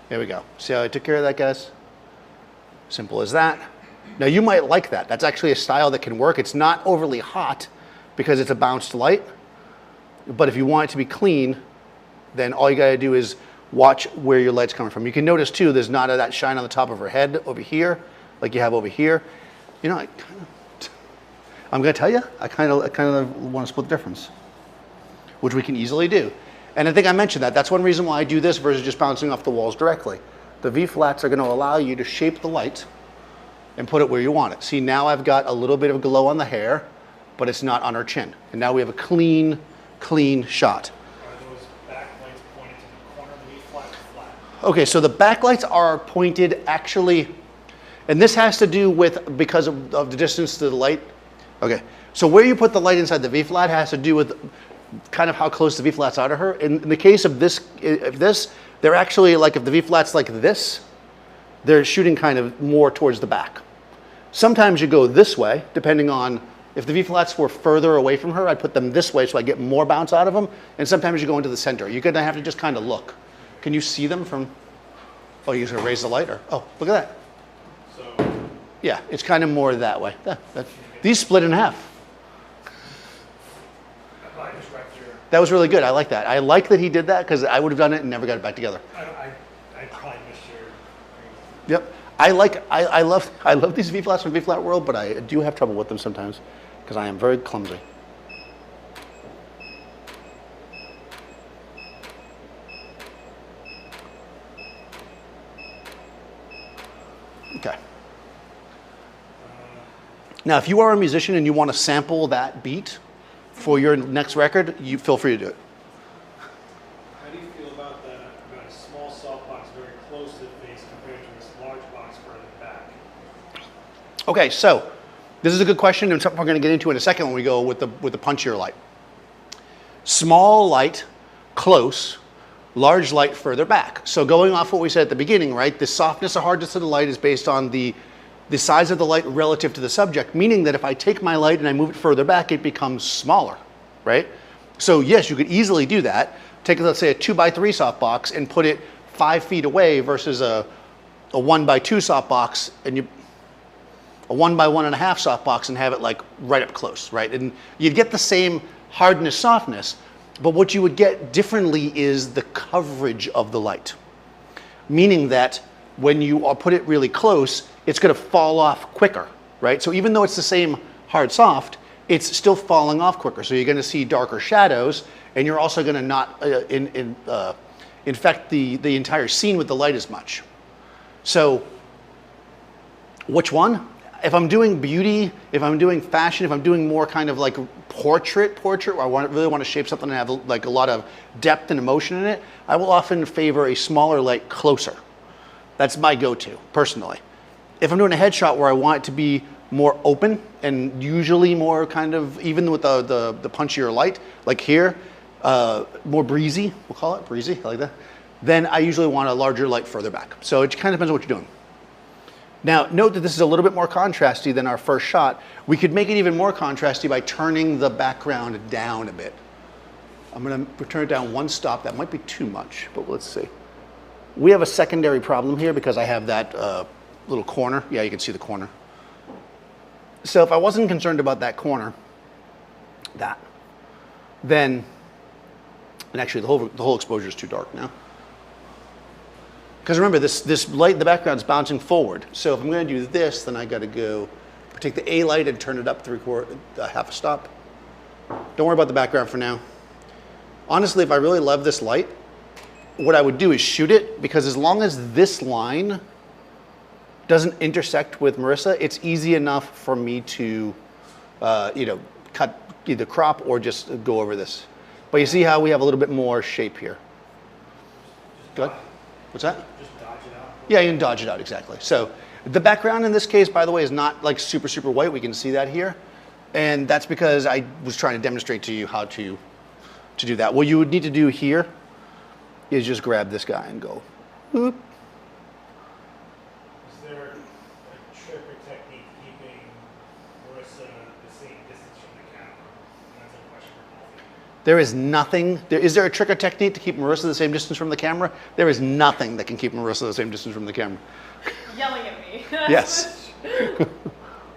There we go. See how I took care of that, guys? Simple as that. Now you might like that. That's actually a style that can work. It's not overly hot because it's a bounced light. But if you want it to be clean, then all you gotta do is watch where your light's coming from. You can notice too, there's not that shine on the top of her head over here, like you have over here. You know, I'm gonna tell you, I kind of want to split the difference, which we can easily do. And I think I mentioned that. That's one reason why I do this versus just bouncing off the walls directly. The V-flats are going to allow you to shape the light and put it where you want it. See, now I've got a little bit of glow on the hair, but it's not on her chin. And now we have a clean, clean shot. Are those backlights pointed to the corner of the V-flat or flat? Okay, so the backlights are pointed actually, and this has to do with, because of the distance to the light. Okay, so where you put the light inside the V-flat has to do with kind of how close the V-flats are to her. In the case of this, they're actually like, if the V-flat's like this, they're shooting kind of more towards the back. Sometimes you go this way, depending on, if the V-flats were further away from her, I'd put them this way so I get more bounce out of them. And sometimes you go into the center. You're gonna have to just kind of look. Can you see them from, oh, you're gonna raise the light, or, oh, look at that. So, Yeah, it's kind of more that way. These split in half. That was really good. I like that. I like that he did that because I would have done it and never got it back together. I probably missed your. Yep. I love these V-flats from V-flat world, but I do have trouble with them sometimes because I am very clumsy. Okay. Now, if you are a musician and you want to sample that beat for your next record, you feel free to do it. How do you feel about a small softbox very close to the face compared to this large box further back? Okay, so this is a good question and something we're going to get into in a second when we go with the punchier light. Small light, close, large light further back. So going off what we said at the beginning, right? The softness or hardness of the light is based on the size of the light relative to the subject, meaning that if I take my light and I move it further back, it becomes smaller, right? So yes, you could easily do that. Take, let's say, a 2x3 softbox and put it 5 feet away versus a 1x2 softbox, and a 1x1.5 softbox and have it like right up close, right? And you'd get the same hardness, softness, but what you would get differently is the coverage of the light, meaning that when you put it really close, it's going to fall off quicker, right? So even though it's the same hard soft, it's still falling off quicker. So you're going to see darker shadows, and you're also going to not infect the entire scene with the light as much. So which one? If I'm doing beauty, if I'm doing fashion, if I'm doing more kind of like portrait where I really want to shape something and have like a lot of depth and emotion in it, I will often favor a smaller light closer. That's my go-to, personally. if I'm doing a headshot where I want it to be more open and usually more kind of, even with the punchier light, like here, more breezy, we'll call it breezy, I like that, then I usually want a larger light further back. So it kind of depends on what you're doing. Now, note that this is a little bit more contrasty than our first shot. We could make it even more contrasty by turning the background down a bit. I'm gonna turn it down one stop. That might be too much, but let's see. We have a secondary problem here because I have that little corner. Yeah, you can see the corner. So if I wasn't concerned about that corner, then, and actually the whole exposure is too dark now. Because remember, this light in the background is bouncing forward. So if I'm going to do this, then I got to go take the A light and turn it up half a stop. Don't worry about the background for now. Honestly, if I really love this light, what I would do is shoot it, because as long as this line doesn't intersect with Marissa, it's easy enough for me to, cut either crop or just go over this. But you see how we have a little bit more shape here. Go ahead. What's that? Just dodge it out. Yeah, you can dodge it out, exactly. So the background in this case, by the way, is not like super, super white. We can see that here. And that's because I was trying to demonstrate to you how to do that. What you would need to do here is just grab this guy and go, whoop. Is there a trick or technique keeping Marissa the same distance from the camera? And that's a question for both of you. There is nothing, is there a trick or technique to keep Marissa the same distance from the camera? There is nothing that can keep Marissa the same distance from the camera. Yelling at me. Yes.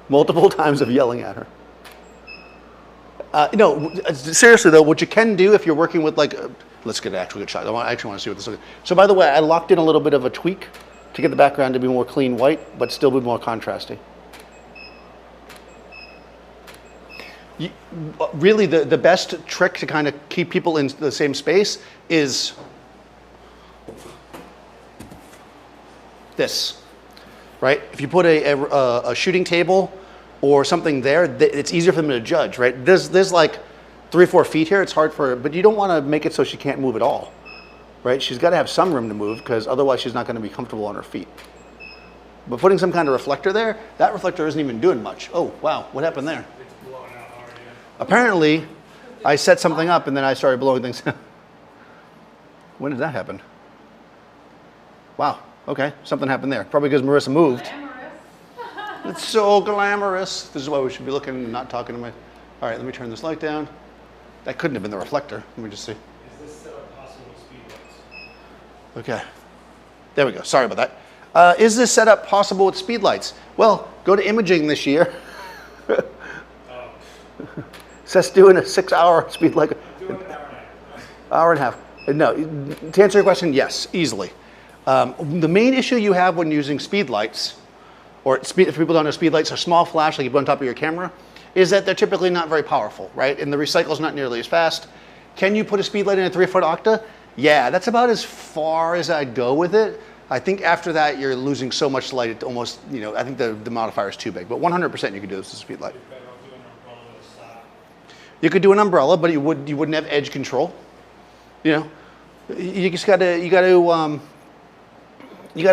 Multiple times of yelling at her. No, seriously though, what you can do if you're working with let's get an actual good shot. I actually want to see what this looks like. So by the way, I locked in a little bit of a tweak to get the background to be more clean white, but still be more contrasty. Really, the best trick to kind of keep people in the same space is this, right? If you put a shooting table or something there, it's easier for them to judge, right? There's like 3 or 4 feet here. It's hard for her, but you don't want to make it so she can't move at all, right? She's got to have some room to move, because otherwise she's not going to be comfortable on her feet. But putting some kind of reflector there, that reflector isn't even doing much. Oh, wow, what happened there? It's blowing out already. Apparently, I set something up and then I started blowing things. When did that happen? Wow, okay, something happened there. Probably because Marissa moved. Glamorous. It's so glamorous. This is why we should be looking and not talking to my... All right, let me turn this light down. That couldn't have been the reflector. Let me just see. Is this setup possible with speedlights? Okay, there we go. Sorry about that. Is this setup possible with speedlights? Well, go to imaging this year. Says doing a 6-hour speed light. Do an Hour and a half. No, to answer your question, yes, easily. The main issue you have when using speedlights, or if people don't know, speedlights are small flash like you put on top of your camera, is that they're typically not very powerful, right? And the recycle is not nearly as fast. Can you put a speedlight in a 3-foot octa? Yeah, that's about as far as I'd go with it. I think after that, you're losing so much light, it almost, I think the modifier is too big. But 100% you can do this with a speedlight. You could do an umbrella, but you wouldn't have edge control. You just gotta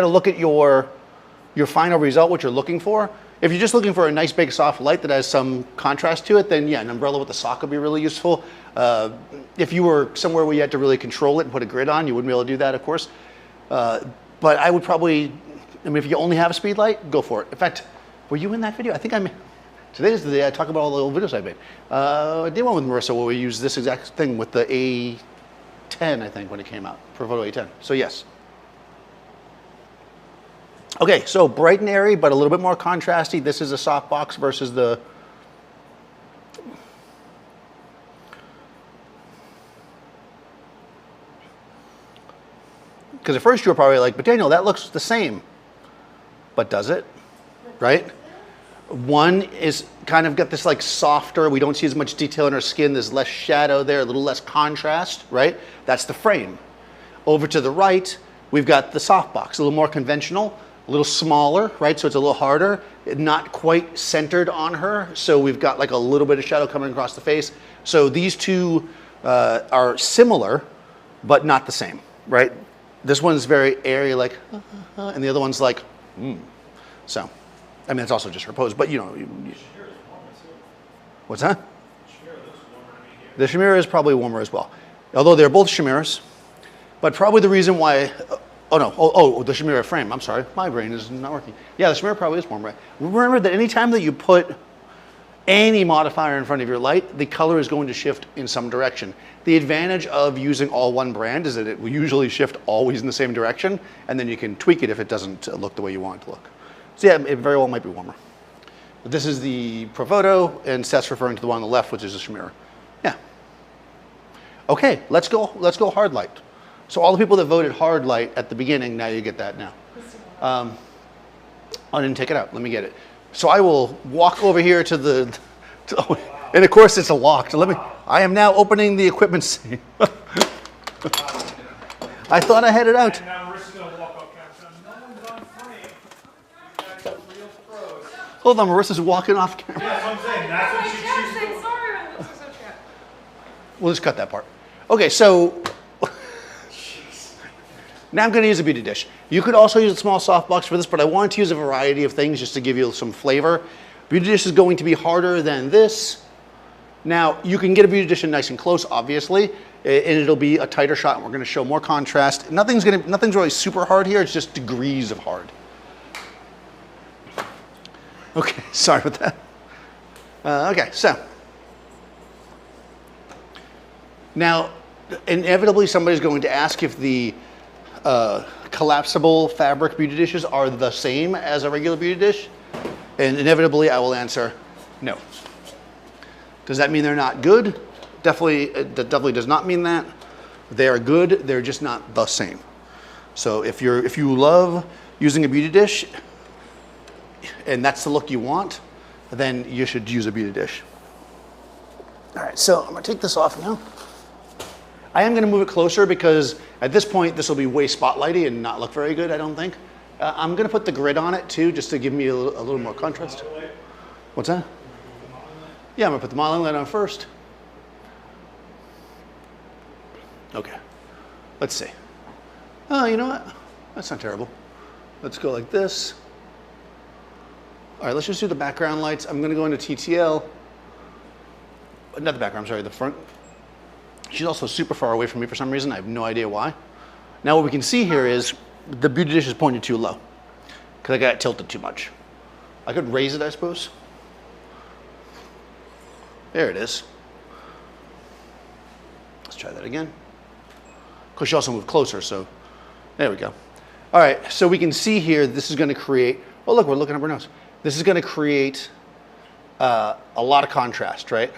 look at your final result, what you're looking for. If you're just looking for a nice big soft light that has some contrast to it, then yeah, an umbrella with a sock would be really useful. If you were somewhere where you had to really control it and put a grid on, you wouldn't be able to do that, of course. But I would probably, if you only have a speed light, go for it. In fact, were you in that video? I think today's the day I talk about all the old videos I made. I did one with Marissa where we used this exact thing with the A10, I think, when it came out, Profoto A10. So yes. Okay, so bright and airy, but a little bit more contrasty. This is a softbox versus the... Because at first you were probably like, but Daniel, that looks the same. But does it? Right? One is kind of got this like softer, we don't see as much detail in our skin, there's less shadow there, a little less contrast, right? That's the frame. Over to the right, we've got the softbox, a little more conventional, a little smaller, right? So it's a little harder, not quite centered on her. So we've got like a little bit of shadow coming across the face. So these two are similar, but not the same, right? This one's very airy, like, and the other one's like, So, I mean, it's also just her pose, but you know. What's that? The Chimera is probably warmer as well. Although they're both Chimeras, but probably the reason why, the Chimera frame, I'm sorry, my brain is not working. Yeah, the Chimera probably is warmer. Remember that anytime that you put any modifier in front of your light, the color is going to shift in some direction. The advantage of using all one brand is that it will usually shift always in the same direction, and then you can tweak it if it doesn't look the way you want it to look. So yeah, it very well might be warmer. But this is the Profoto, and Seth's referring to the one on the left, which is the Chimera. Yeah. Okay, let's go hard light. So all the people that voted hard light at the beginning, now you get that now. I didn't take it out. Let me get it. So I will walk over here to the, and of course it's locked. I am now opening the equipment safe. I thought I had it out. And now Marissa's going to walk up camera. No one's on frame. These guys are real pros. Hold on, Marissa's walking off camera. Yeah, that's what I'm saying. That's what she chooses. Sorry, We'll just cut that part. Okay, so now I'm going to use a beauty dish. You could also use a small softbox for this, but I wanted to use a variety of things just to give you some flavor. Beauty dish is going to be harder than this. Now, you can get a beauty dish in nice and close, obviously, and it'll be a tighter shot, and we're going to show more contrast. Nothing's really super hard here. It's just degrees of hard. Okay, sorry about that. Okay, so now, inevitably, somebody's going to ask if the collapsible fabric beauty dishes are the same as a regular beauty dish, and inevitably, I will answer no. Does that mean they're not good? That definitely does not mean that. They are good. They're just not the same. So if you love using a beauty dish, and that's the look you want, then you should use a beauty dish. All right, so I'm gonna take this off now. I am gonna move it closer because at this point, this will be way spotlighty and not look very good, I don't think. I'm gonna put the grid on it too, just to give me a little more contrast. What's that? Yeah, I'm gonna put the modeling light on first. Okay, let's see. Oh, you know what? That's not terrible. Let's go like this. All right, let's just do the background lights. I'm gonna go into TTL. Not the background, I'm sorry, the front. She's also super far away from me for some reason. I have no idea why. Now what we can see here is the beauty dish is pointed too low because I got it tilted too much. I could raise it, I suppose. There it is. Let's try that again. Of course, she also moved closer, so there we go. All right, so we can see here, this is gonna create, oh look, we're looking up her nose. This is gonna create a lot of contrast, right?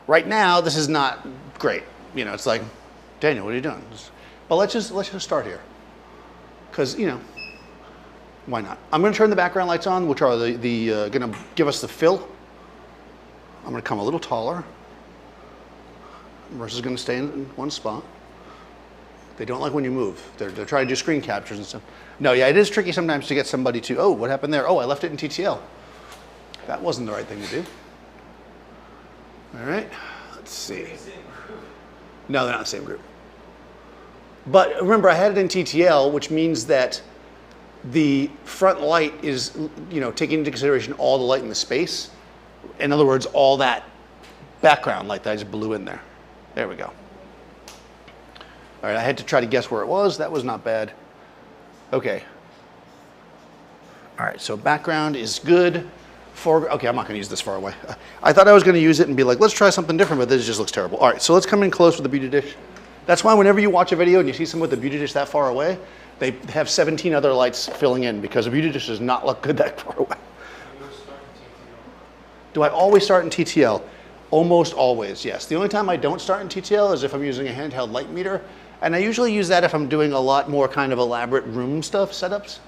Right now, this is not great. You know, it's like, Daniel, what are you doing? But let's just start here. Because, you know, why not? I'm gonna turn the background lights on, which are gonna give us the fill. I'm gonna come a little taller. Marissa's gonna stay in one spot. They don't like when you move. They're trying to do screen captures and stuff. No, yeah, it is tricky sometimes to get somebody to, oh, what happened there? Oh, I left it in TTL. That wasn't the right thing to do. All right, let's see. No, they're not the same group. But remember, I had it in TTL, which means that the front light is, you know, taking into consideration all the light in the space. In other words, all that background light that I just blew in there. There we go. All right, I had to try to guess where it was. That was not bad. Okay. All right, so background is good. Okay, I'm not gonna use this far away. I thought I was gonna use it and be like, let's try something different, but this just looks terrible. All right, so let's come in close with the beauty dish. That's why whenever you watch a video and you see someone with a beauty dish that far away, they have 17 other lights filling in because a beauty dish does not look good that far away. Do I always start in TTL? Almost always, yes. The only time I don't start in TTL is if I'm using a handheld light meter. And I usually use that if I'm doing a lot more kind of elaborate room stuff, setups.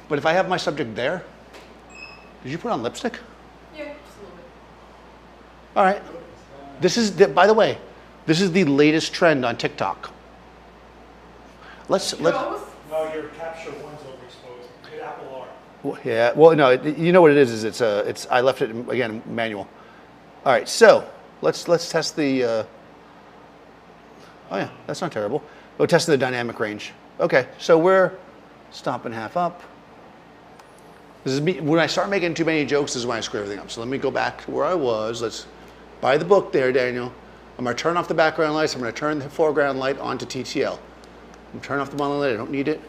But if I have my subject there, did you put on lipstick? Yeah, just a little bit. All right. This is, by the way, this is the latest trend on TikTok. Let's. No, your capture one's overexposed. Hit Apple R. Well, yeah. Well, no. You know what it is? It's. I left it again manual. All right. So let's test the. Oh yeah, that's not terrible. We'll test the dynamic range. Okay. So we're stopping half up. This is me, when I start making too many jokes, this is when I screw everything up. So let me go back to where I was. Let's buy the book there, Daniel. I'm gonna turn off the background lights. I'm gonna turn the foreground light onto TTL. I'm gonna turn off the monoline light, I don't need it.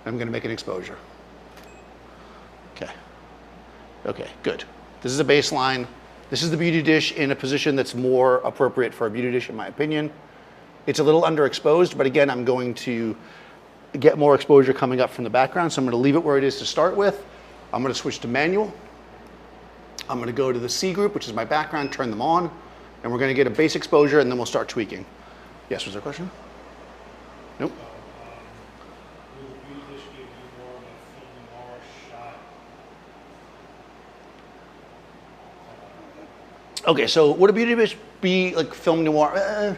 I'm gonna make an exposure. Okay, okay, good. This is a baseline. This is the beauty dish in a position that's more appropriate for a beauty dish in my opinion. It's a little underexposed, but again, I'm going to get more exposure coming up from the background, so I'm gonna leave it where it is to start with. I'm gonna switch to manual. I'm gonna go to the C group, which is my background, turn them on, and we're gonna get a base exposure, and then we'll start tweaking. Yes, was there a question? Nope. Will the beauty dish give you more of a film noir shot? Okay, so would a beauty dish be like film noir?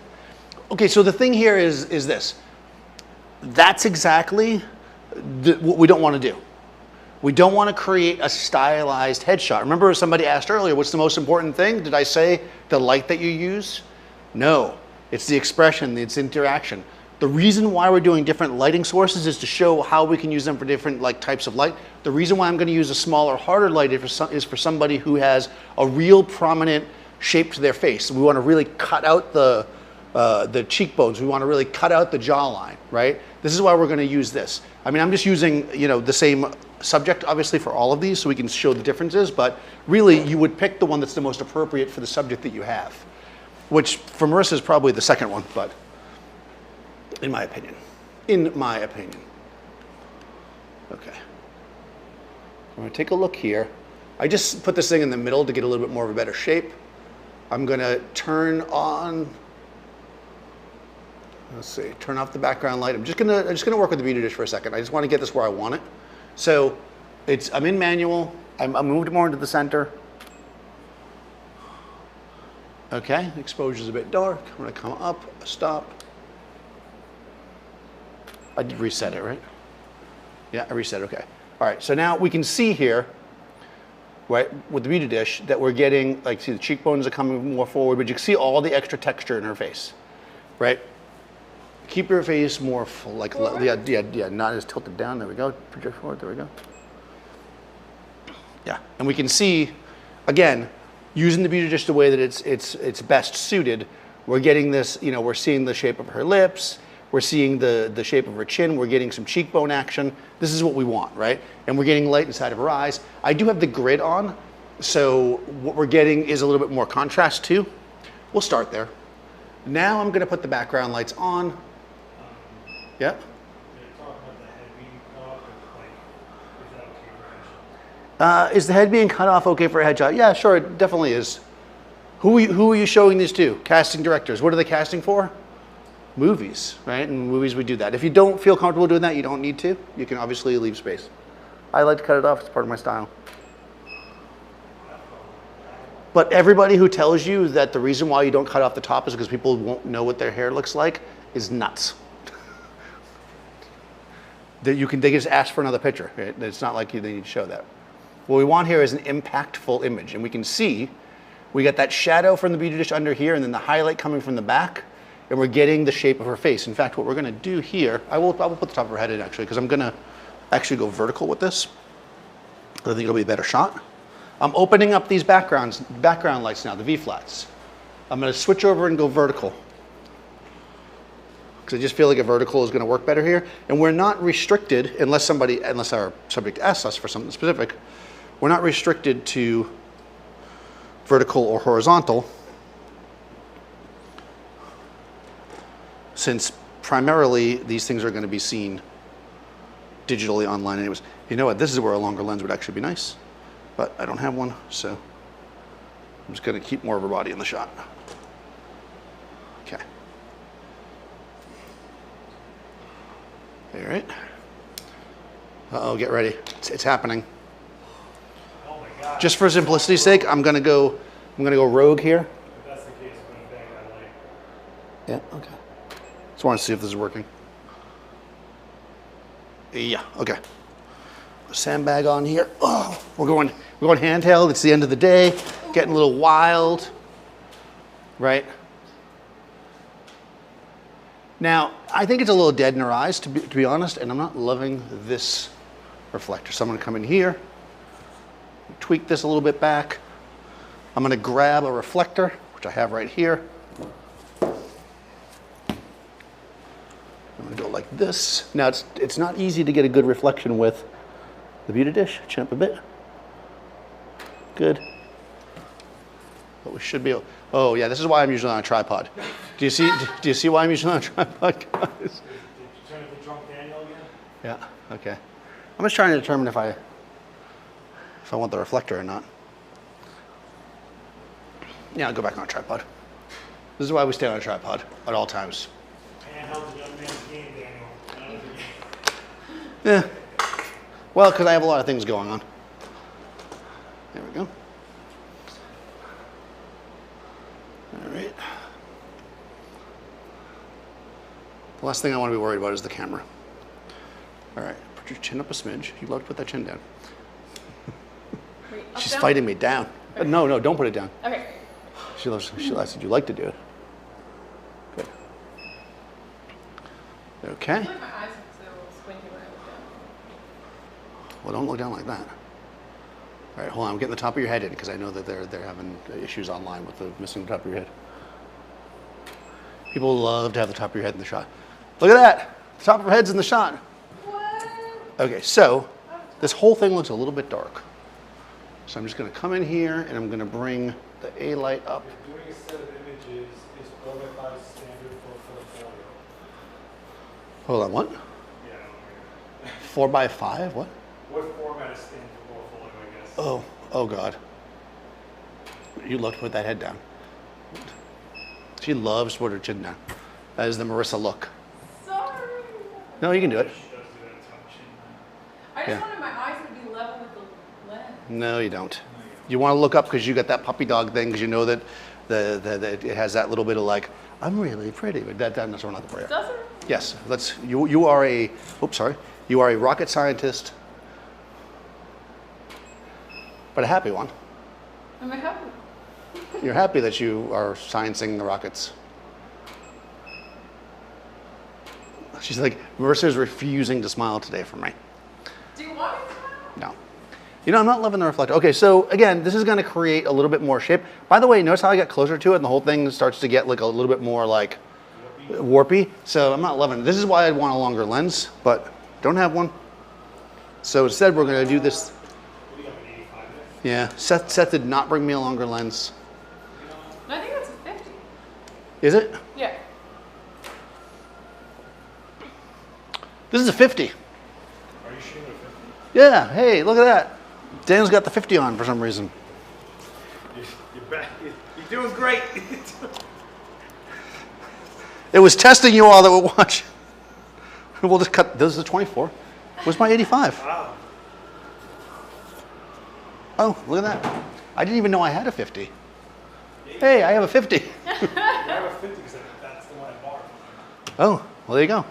Okay, so the thing here is this. That's exactly what we don't want to do. We don't want to create a stylized headshot. Remember somebody asked earlier, what's the most important thing? Did I say the light that you use? No, it's the expression, it's interaction. The reason why we're doing different lighting sources is to show how we can use them for different types of light. The reason why I'm going to use a smaller, harder light is for somebody who has a real prominent shape to their face. We want to really cut out the cheekbones. We want to really cut out the jawline, right? This is why we're going to use this. I mean, I'm just using, the same subject, obviously, for all of these, so we can show the differences, but really, you would pick the one that's the most appropriate for the subject that you have, which for Marissa is probably the second one, but in my opinion. Okay. I'm going to take a look here. I just put this thing in the middle to get a little bit more of a better shape. I'm going to turn on, let's see, turn off the background light. I'm just gonna work with the beauty dish for a second. I just want to get this where I want it. So I'm in manual. I'm moved more into the center. Okay, exposure's a bit dark. I'm gonna come up, stop. I did reset it, right? Yeah, I reset it, okay. All right, so now we can see here, right, with the beauty dish, that we're getting, see the cheekbones are coming more forward, but you can see all the extra texture in her face, right? Keep your face more full, yeah, not as tilted down. There we go. Project forward. There we go. Yeah, and we can see, again, using the beauty dish the way that it's best suited. We're getting this. We're seeing the shape of her lips. We're seeing the shape of her chin. We're getting some cheekbone action. This is what we want, right? And we're getting light inside of her eyes. I do have the grid on, so what we're getting is a little bit more contrast too. We'll start there. Now I'm going to put the background lights on. Yep. Is the head being cut off okay for a headshot? Yeah, sure, it definitely is. Who are you showing these to? Casting directors. What are they casting for? Movies, right? In movies we do that. If you don't feel comfortable doing that, you don't need to. You can obviously leave space. I like to cut it off, it's part of my style. But everybody who tells you that the reason why you don't cut off the top is because people won't know what their hair looks like is nuts. They just ask for another picture. Right? It's not like they need to show that. What we want here is an impactful image, and we can see we got that shadow from the beauty dish under here, and then the highlight coming from the back, and we're getting the shape of her face. In fact, what we're going to do here, I will put the top of her head in actually, because I'm going to actually go vertical with this. I think it'll be a better shot. I'm opening up these background lights now, the V-flats. I'm going to switch over and go vertical, because I just feel like a vertical is going to work better here. And we're not restricted, unless our subject asks us for something specific, we're not restricted to vertical or horizontal, since primarily these things are going to be seen digitally online anyways. You know what, this is where a longer lens would actually be nice, but I don't have one, so I'm just going to keep more of her body in the shot. Okay. All right. Uh-oh, get ready. It's happening. Oh my God. Just for simplicity's sake, I'm gonna go rogue here. If that's the case, I'm going to bang that light. Yeah, okay. Just want to see if this is working. Yeah, okay. Sandbag on here. Oh, we're going handheld. It's the end of the day. Getting a little wild, right? Now, I think it's a little dead in her eyes, to be honest, and I'm not loving this reflector. So I'm going to come in here. tweak this a little bit back. I'm gonna grab a reflector, which I have right here. I'm gonna go like this. Now it's not easy to get a good reflection with the beauty dish. Chin up a bit. Good. But we should be able, oh yeah, this is why I'm usually on a tripod. Do you see why I'm usually on a tripod, guys? Did you turn it to drunk Daniel again? Yeah, okay. I'm just trying to determine if I want the reflector or not. Yeah, I'll go back on a tripod. This is why we stay on a tripod at all times. Handheld's a young man's game, Daniel. Yeah. Well, because I have a lot of things going on. There we go. All right. The last thing I want to be worried about is the camera. All right, put your chin up a smidge. You love to put that chin down. Wait, She's down? fighting me down. Okay. No, don't put it down. Okay. I said you like to do it. Good. Okay. I feel like my eyes are so squinty when I look down. Well, don't look down like that. All right, hold on. I'm getting the top of your head in because I know that they're having issues online with the missing the top of your head. People love to have the top of your head in the shot. Look at that. The top of her head's in the shot. What? Okay, so this whole thing looks a little bit dark. So I'm just going to come in here and I'm going to bring the A light up. If doing a set of images is 4x5 standard for portfolio. Hold on, what? Yeah. 4x5? What? What format is standard for portfolio, I guess? Oh God. You love to put that head down. She loves to put her chin down. That is the Marissa look. Sorry. No, you can do it. She does do that top chin. I just Yeah. wanted my eyes to be level with the lens. No, you don't. You want to look up because you got that puppy dog thing because you know that it has that little bit of like, I'm really pretty, but that's not the prayer. Does it? Yes, you are a, oops, sorry. You are a rocket scientist, but a happy one. Am I happy? You're happy that you are sciencing the rockets. She's like, Marissa is refusing to smile today for me. Do you want me to smile? No. You know, I'm not loving the reflector. Okay, so again, this is going to create a little bit more shape. By the way, notice how I get closer to it and the whole thing starts to get like a little bit more like warpy. So I'm not loving it. This is why I'd want a longer lens, but don't have one. So instead, we're going to do this. What do you have, an 85 there? Yeah, Seth did not bring me a longer lens. No, I think that's a 50. Is it? Yeah. This is a 50. Are you shooting with 50? Yeah, hey, look at that. Daniel's got the 50 on for some reason. You're back. You're doing great. It was testing you all that were watching. We'll just cut, this is a 24. Where's my 85? Wow. Oh, look at that. I didn't even know I had a 50. Hey, I have a 50. I have a 50 because that's the one I bought. Oh, well, there you go.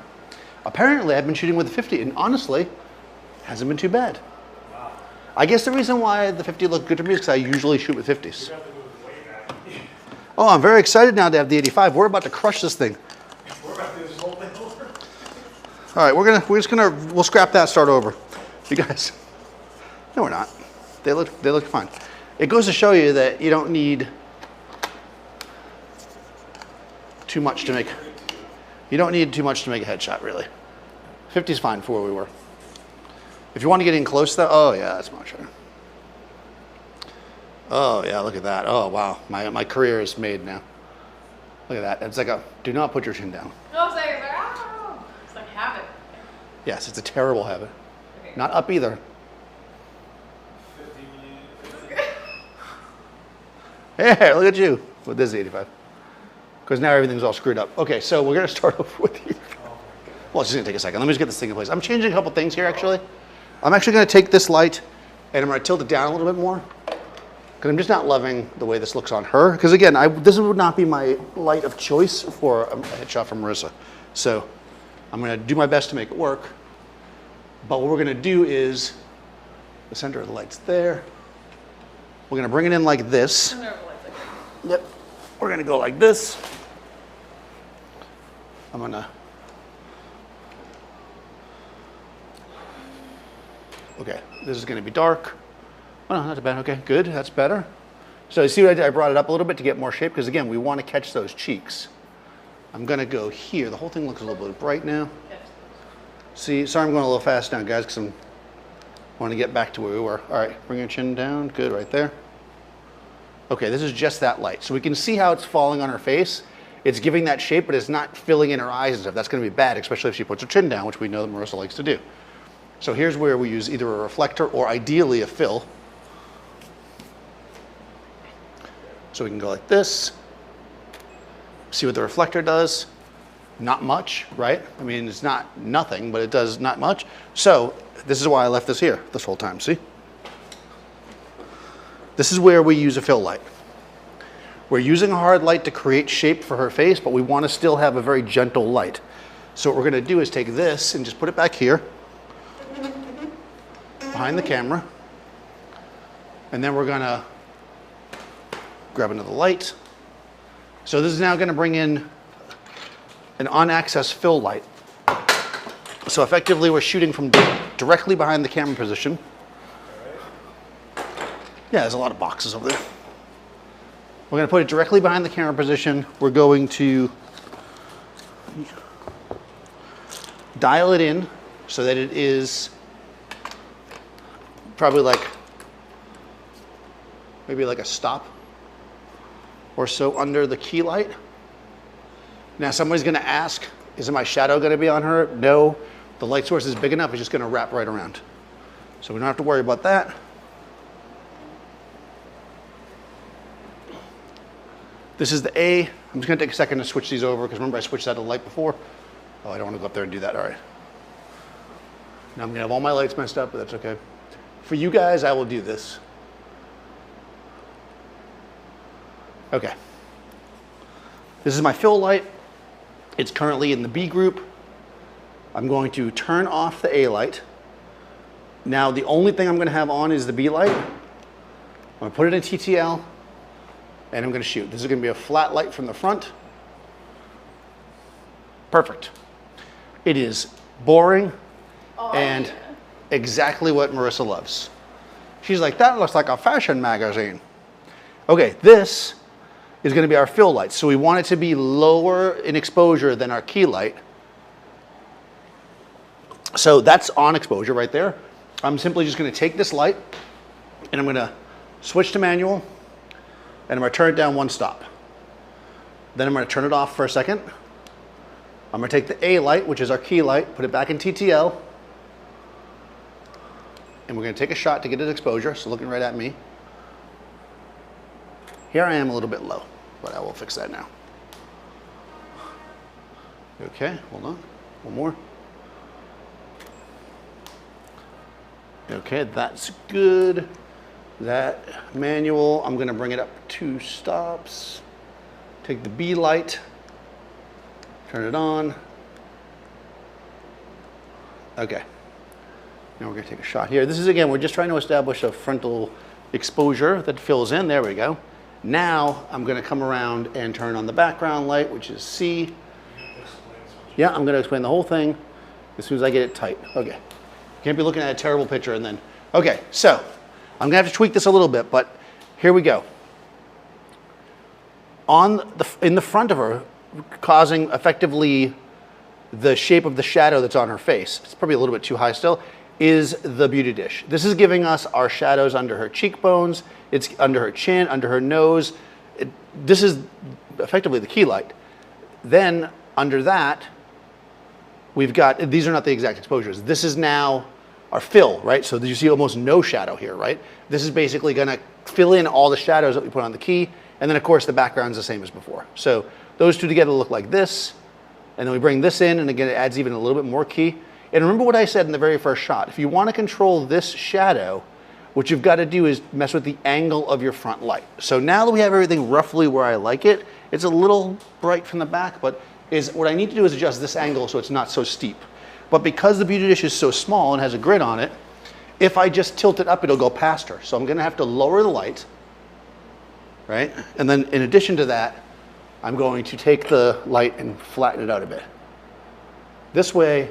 Apparently, I've been shooting with a 50, and honestly, hasn't been too bad. Wow. I guess the reason why the 50 looked good to me is because I usually shoot with 50s. You have to move way back. Oh, I'm very excited now to have the 85. We're about to crush this thing. We're about to do this whole thing over. All right, we'll scrap that, start over. You guys, no, we're not. They look fine. It goes to show you that you don't need too much to make. You don't need too much to make a headshot, really. 50 is fine for where we were. If you want to get in close, though, oh yeah, that's much better. Oh yeah, look at that. Oh wow, my career is made now. Look at that. It's like a do not put your chin down. No, it's like, it's like habit. Yes, it's a terrible habit. Okay. Not up either. 50. Hey, look at you with this 85. Because now everything's all screwed up. Okay, so we're gonna start off with you. Well, it's just gonna take a second. Let me just get this thing in place. I'm changing a couple things here actually. I'm actually gonna take this light and I'm gonna tilt it down a little bit more. Because I'm just not loving the way this looks on her. Because again, this would not be my light of choice for a headshot from Marissa. So I'm gonna do my best to make it work. But what we're gonna do is, the center of the light's there. We're gonna bring it in like this. Turn over like that. Yep. We're gonna go like this. I'm gonna. Okay, this is gonna be dark. Oh, no, not too bad. Okay, good. That's better. So you see what I did? I brought it up a little bit to get more shape because, again, we want to catch those cheeks. I'm going to go here. The whole thing looks a little bit bright now. See, sorry I'm going a little fast now, guys, because I want to get back to where we were. All right, bring your chin down. Good, right there. Okay, this is just that light. So we can see how it's falling on her face. It's giving that shape, but it's not filling in her eyes and stuff. That's going to be bad, especially if she puts her chin down, which we know that Marissa likes to do. So here's where we use either a reflector or ideally a fill. So we can go like this. See what the reflector does. Not much, right? I mean, it's not nothing, but it does not much. So this is why I left this here this whole time, see? This is where we use a fill light. We're using a hard light to create shape for her face, but we want to still have a very gentle light. So what we're going to do is take this and just put it back here, behind the camera. And then we're going to grab another light. So this is now going to bring in an on-axis fill light. So effectively we're shooting from directly behind the camera position. Yeah, there's a lot of boxes over there. We're going to put it directly behind the camera position. We're going to dial it in so that it is probably like, maybe like a stop or so under the key light. Now somebody's going to ask, is my shadow going to be on her? No, the light source is big enough, it's just going to wrap right around. So we don't have to worry about that. This is the A. I'm just going to take a second to switch these over because remember I switched that to light before. Oh, I don't want to go up there and do that. All right. Now I'm going to have all my lights messed up, but that's okay. For you guys, I will do this. Okay. This is my fill light. It's currently in the B group. I'm going to turn off the A light. Now the only thing I'm going to have on is the B light. I'm going to put it in TTL. And I'm going to shoot. This is going to be a flat light from the front. Perfect. It is boring and exactly what Marissa loves. She's like, that looks like a fashion magazine. Okay, this is going to be our fill light. So we want it to be lower in exposure than our key light. So that's on exposure right there. I'm simply just going to take this light and I'm going to switch to manual. And I'm going to turn it down one stop. Then I'm going to turn it off for a second. I'm going to take the A light, which is our key light, put it back in TTL. And we're going to take a shot to get it exposure, so looking right at me. Here I am a little bit low, but I will fix that now. Okay, hold on. One more. Okay, that's good. That manual, I'm going to bring it up 2 stops. Take the B light, turn it on. Okay. Now we're going to take a shot here. This is, again, we're just trying to establish a frontal exposure that fills in. There we go. Now I'm going to come around and turn on the background light, which is C. Yeah, I'm going to explain the whole thing as soon as I get it tight. Okay. Can't be looking at a terrible picture and then. Okay, so I'm going to have to tweak this a little bit, but here we go. In the front of her, causing effectively the shape of the shadow that's on her face, it's probably a little bit too high still, is the beauty dish. This is giving us our shadows under her cheekbones, it's under her chin, under her nose. This is effectively the key light. Then under that, we've got, these are not the exact exposures. This is now our fill, right? So you see almost no shadow here, right? This is basically going to fill in all the shadows that we put on the key. And then of course the background's the same as before. So those two together look like this. And then we bring this in and again, it adds even a little bit more key. And remember what I said in the very first shot. If you want to control this shadow, what you've got to do is mess with the angle of your front light. So now that we have everything roughly where I like it, it's a little bright from the back, but what I need to do is adjust this angle so it's not so steep. But because the beauty dish is so small and has a grid on it, if I just tilt it up, it'll go past her. So I'm going to have to lower the light, right? And then in addition to that, I'm going to take the light and flatten it out a bit. This way,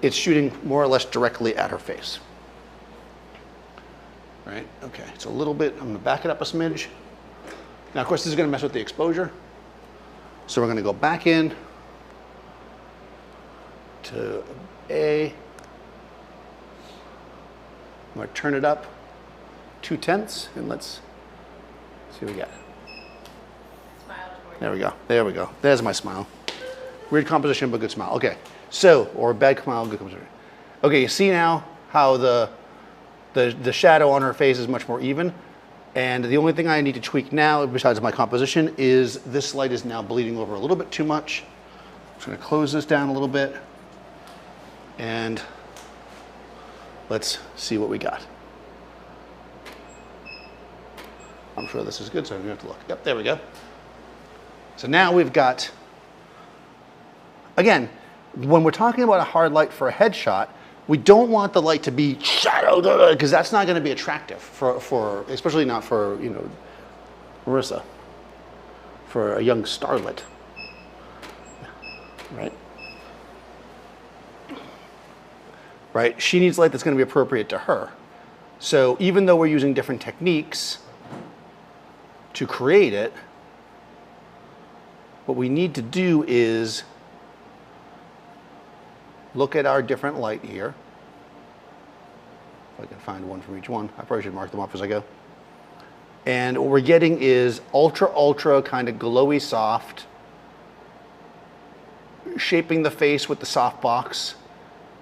it's shooting more or less directly at her face. right? Okay, it's a little bit, I'm gonna back it up a smidge. Now, of course, this is gonna mess with the exposure. So we're gonna go back in to A. I'm gonna turn it up 2/10, and let's see what we got. Smile toward There we go, there we go. There's my smile. Weird composition, but good smile. Okay, so, or bad smile, good composition. Okay, you see now how the shadow on her face is much more even. And the only thing I need to tweak now, besides my composition, is this light is now bleeding over a little bit too much. I'm just gonna close this down a little bit. And let's see what we got. I'm sure this is good, so I don't have to look. Yep, there we go. So now we've got, again, when we're talking about a hard light for a headshot, we don't want the light to be shadowed, because that's not going to be attractive for especially not for, you know, Marissa, for a young starlet, right? Right? She needs light that's going to be appropriate to her. So even though we're using different techniques to create it, what we need to do is look at our different light here. If I can find one from each one. I probably should mark them off as I go. And what we're getting is ultra kind of glowy soft, shaping the face with the softbox,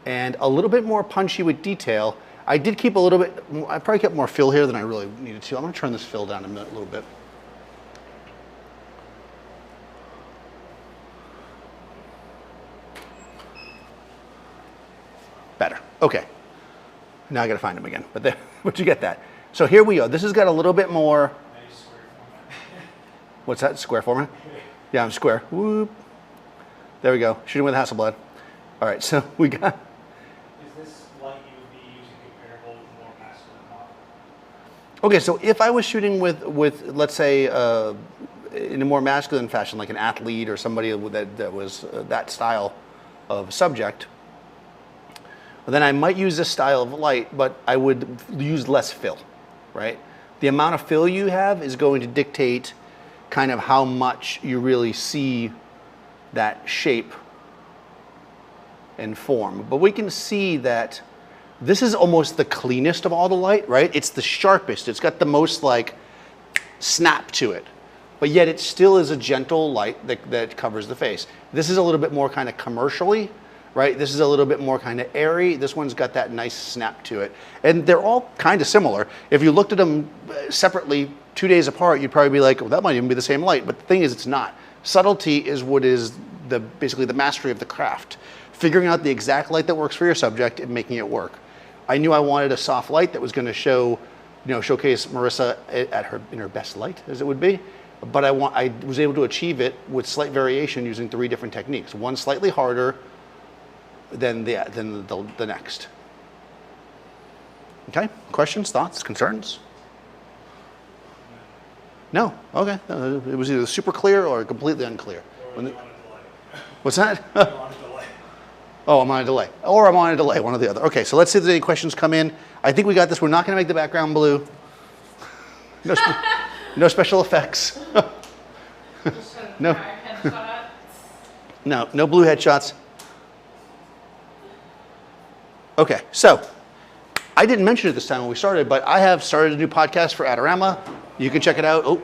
and a little bit more punchy with detail. I did keep a little bit, I probably kept more fill here than I really needed to. I'm gonna turn this fill down a little bit. Better. Okay. Now I got to find them again, but you get that. So here we go. This has got a little bit more. What's that? Square format? Yeah, I'm square. Whoop. There we go. Shooting with Hasselblad. All right. So we got. Is this light you would be using comparable with more masculine model? Okay. So if I was shooting with let's say in a more masculine fashion, like an athlete or somebody that was that style of subject, then I might use this style of light, but I would use less fill, right? The amount of fill you have is going to dictate kind of how much you really see that shape and form. But we can see that this is almost the cleanest of all the light, right? It's the sharpest. It's got the most like snap to it, but yet it still is a gentle light that covers the face. This is a little bit more kind of commercially, right? This is a little bit more kind of airy. This one's got that nice snap to it. And they're all kind of similar. If you looked at them separately 2 days apart, you'd probably be like, well, that might even be the same light. But the thing is, it's not. Subtlety is what is basically the mastery of the craft. Figuring out the exact light that works for your subject and making it work. I knew I wanted a soft light that was going to showcase Marissa in her best light, as it would be. But I was able to achieve it with slight variation using 3 different techniques. One slightly harder than the next. Okay, questions, thoughts, concerns? No, okay. It was either super clear or completely unclear. What's that? Oh, I'm on a delay. Or I'm on a delay, one or the other. Okay, so let's see if there's any questions come in. I think we got this. We're not gonna make the background blue. No special effects. No blue headshots. Okay, so I didn't mention it this time when we started, but I have started a new podcast for Adorama. You can check it out.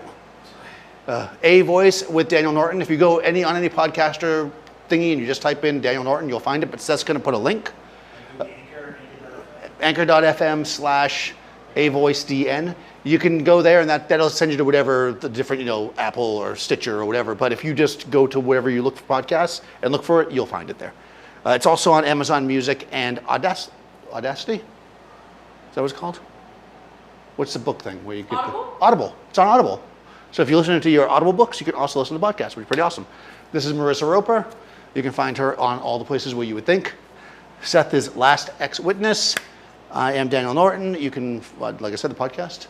Avoice with Daniel Norton. If you go on any podcaster thingy and you just type in Daniel Norton, you'll find it, but Seth's going to put a link. Anchor.fm/avoicedn. You can go there and that'll send you to whatever the different, Apple or Stitcher or whatever. But if you just go to wherever you look for podcasts and look for it, you'll find it there. It's also on Amazon Music and Audacity? Is that what it's called? What's the book thing where you get Audible. It's on Audible. So if you listen to your Audible books, you can also listen to podcasts, which is pretty awesome. This is Marissa Roper. You can find her on all the places where you would think. Seth is Last Ex-Witness. I am Daniel Norton. You can, like I said, the podcast.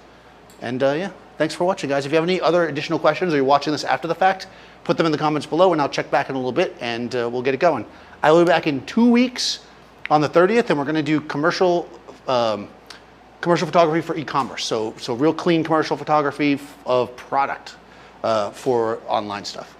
And yeah, thanks for watching, guys. If you have any other additional questions or you're watching this after the fact, put them in the comments below and I'll check back in a little bit and we'll get it going. I will be back in 2 weeks on the 30th and we're going to do commercial commercial photography for e-commerce. So real clean commercial photography of product for online stuff.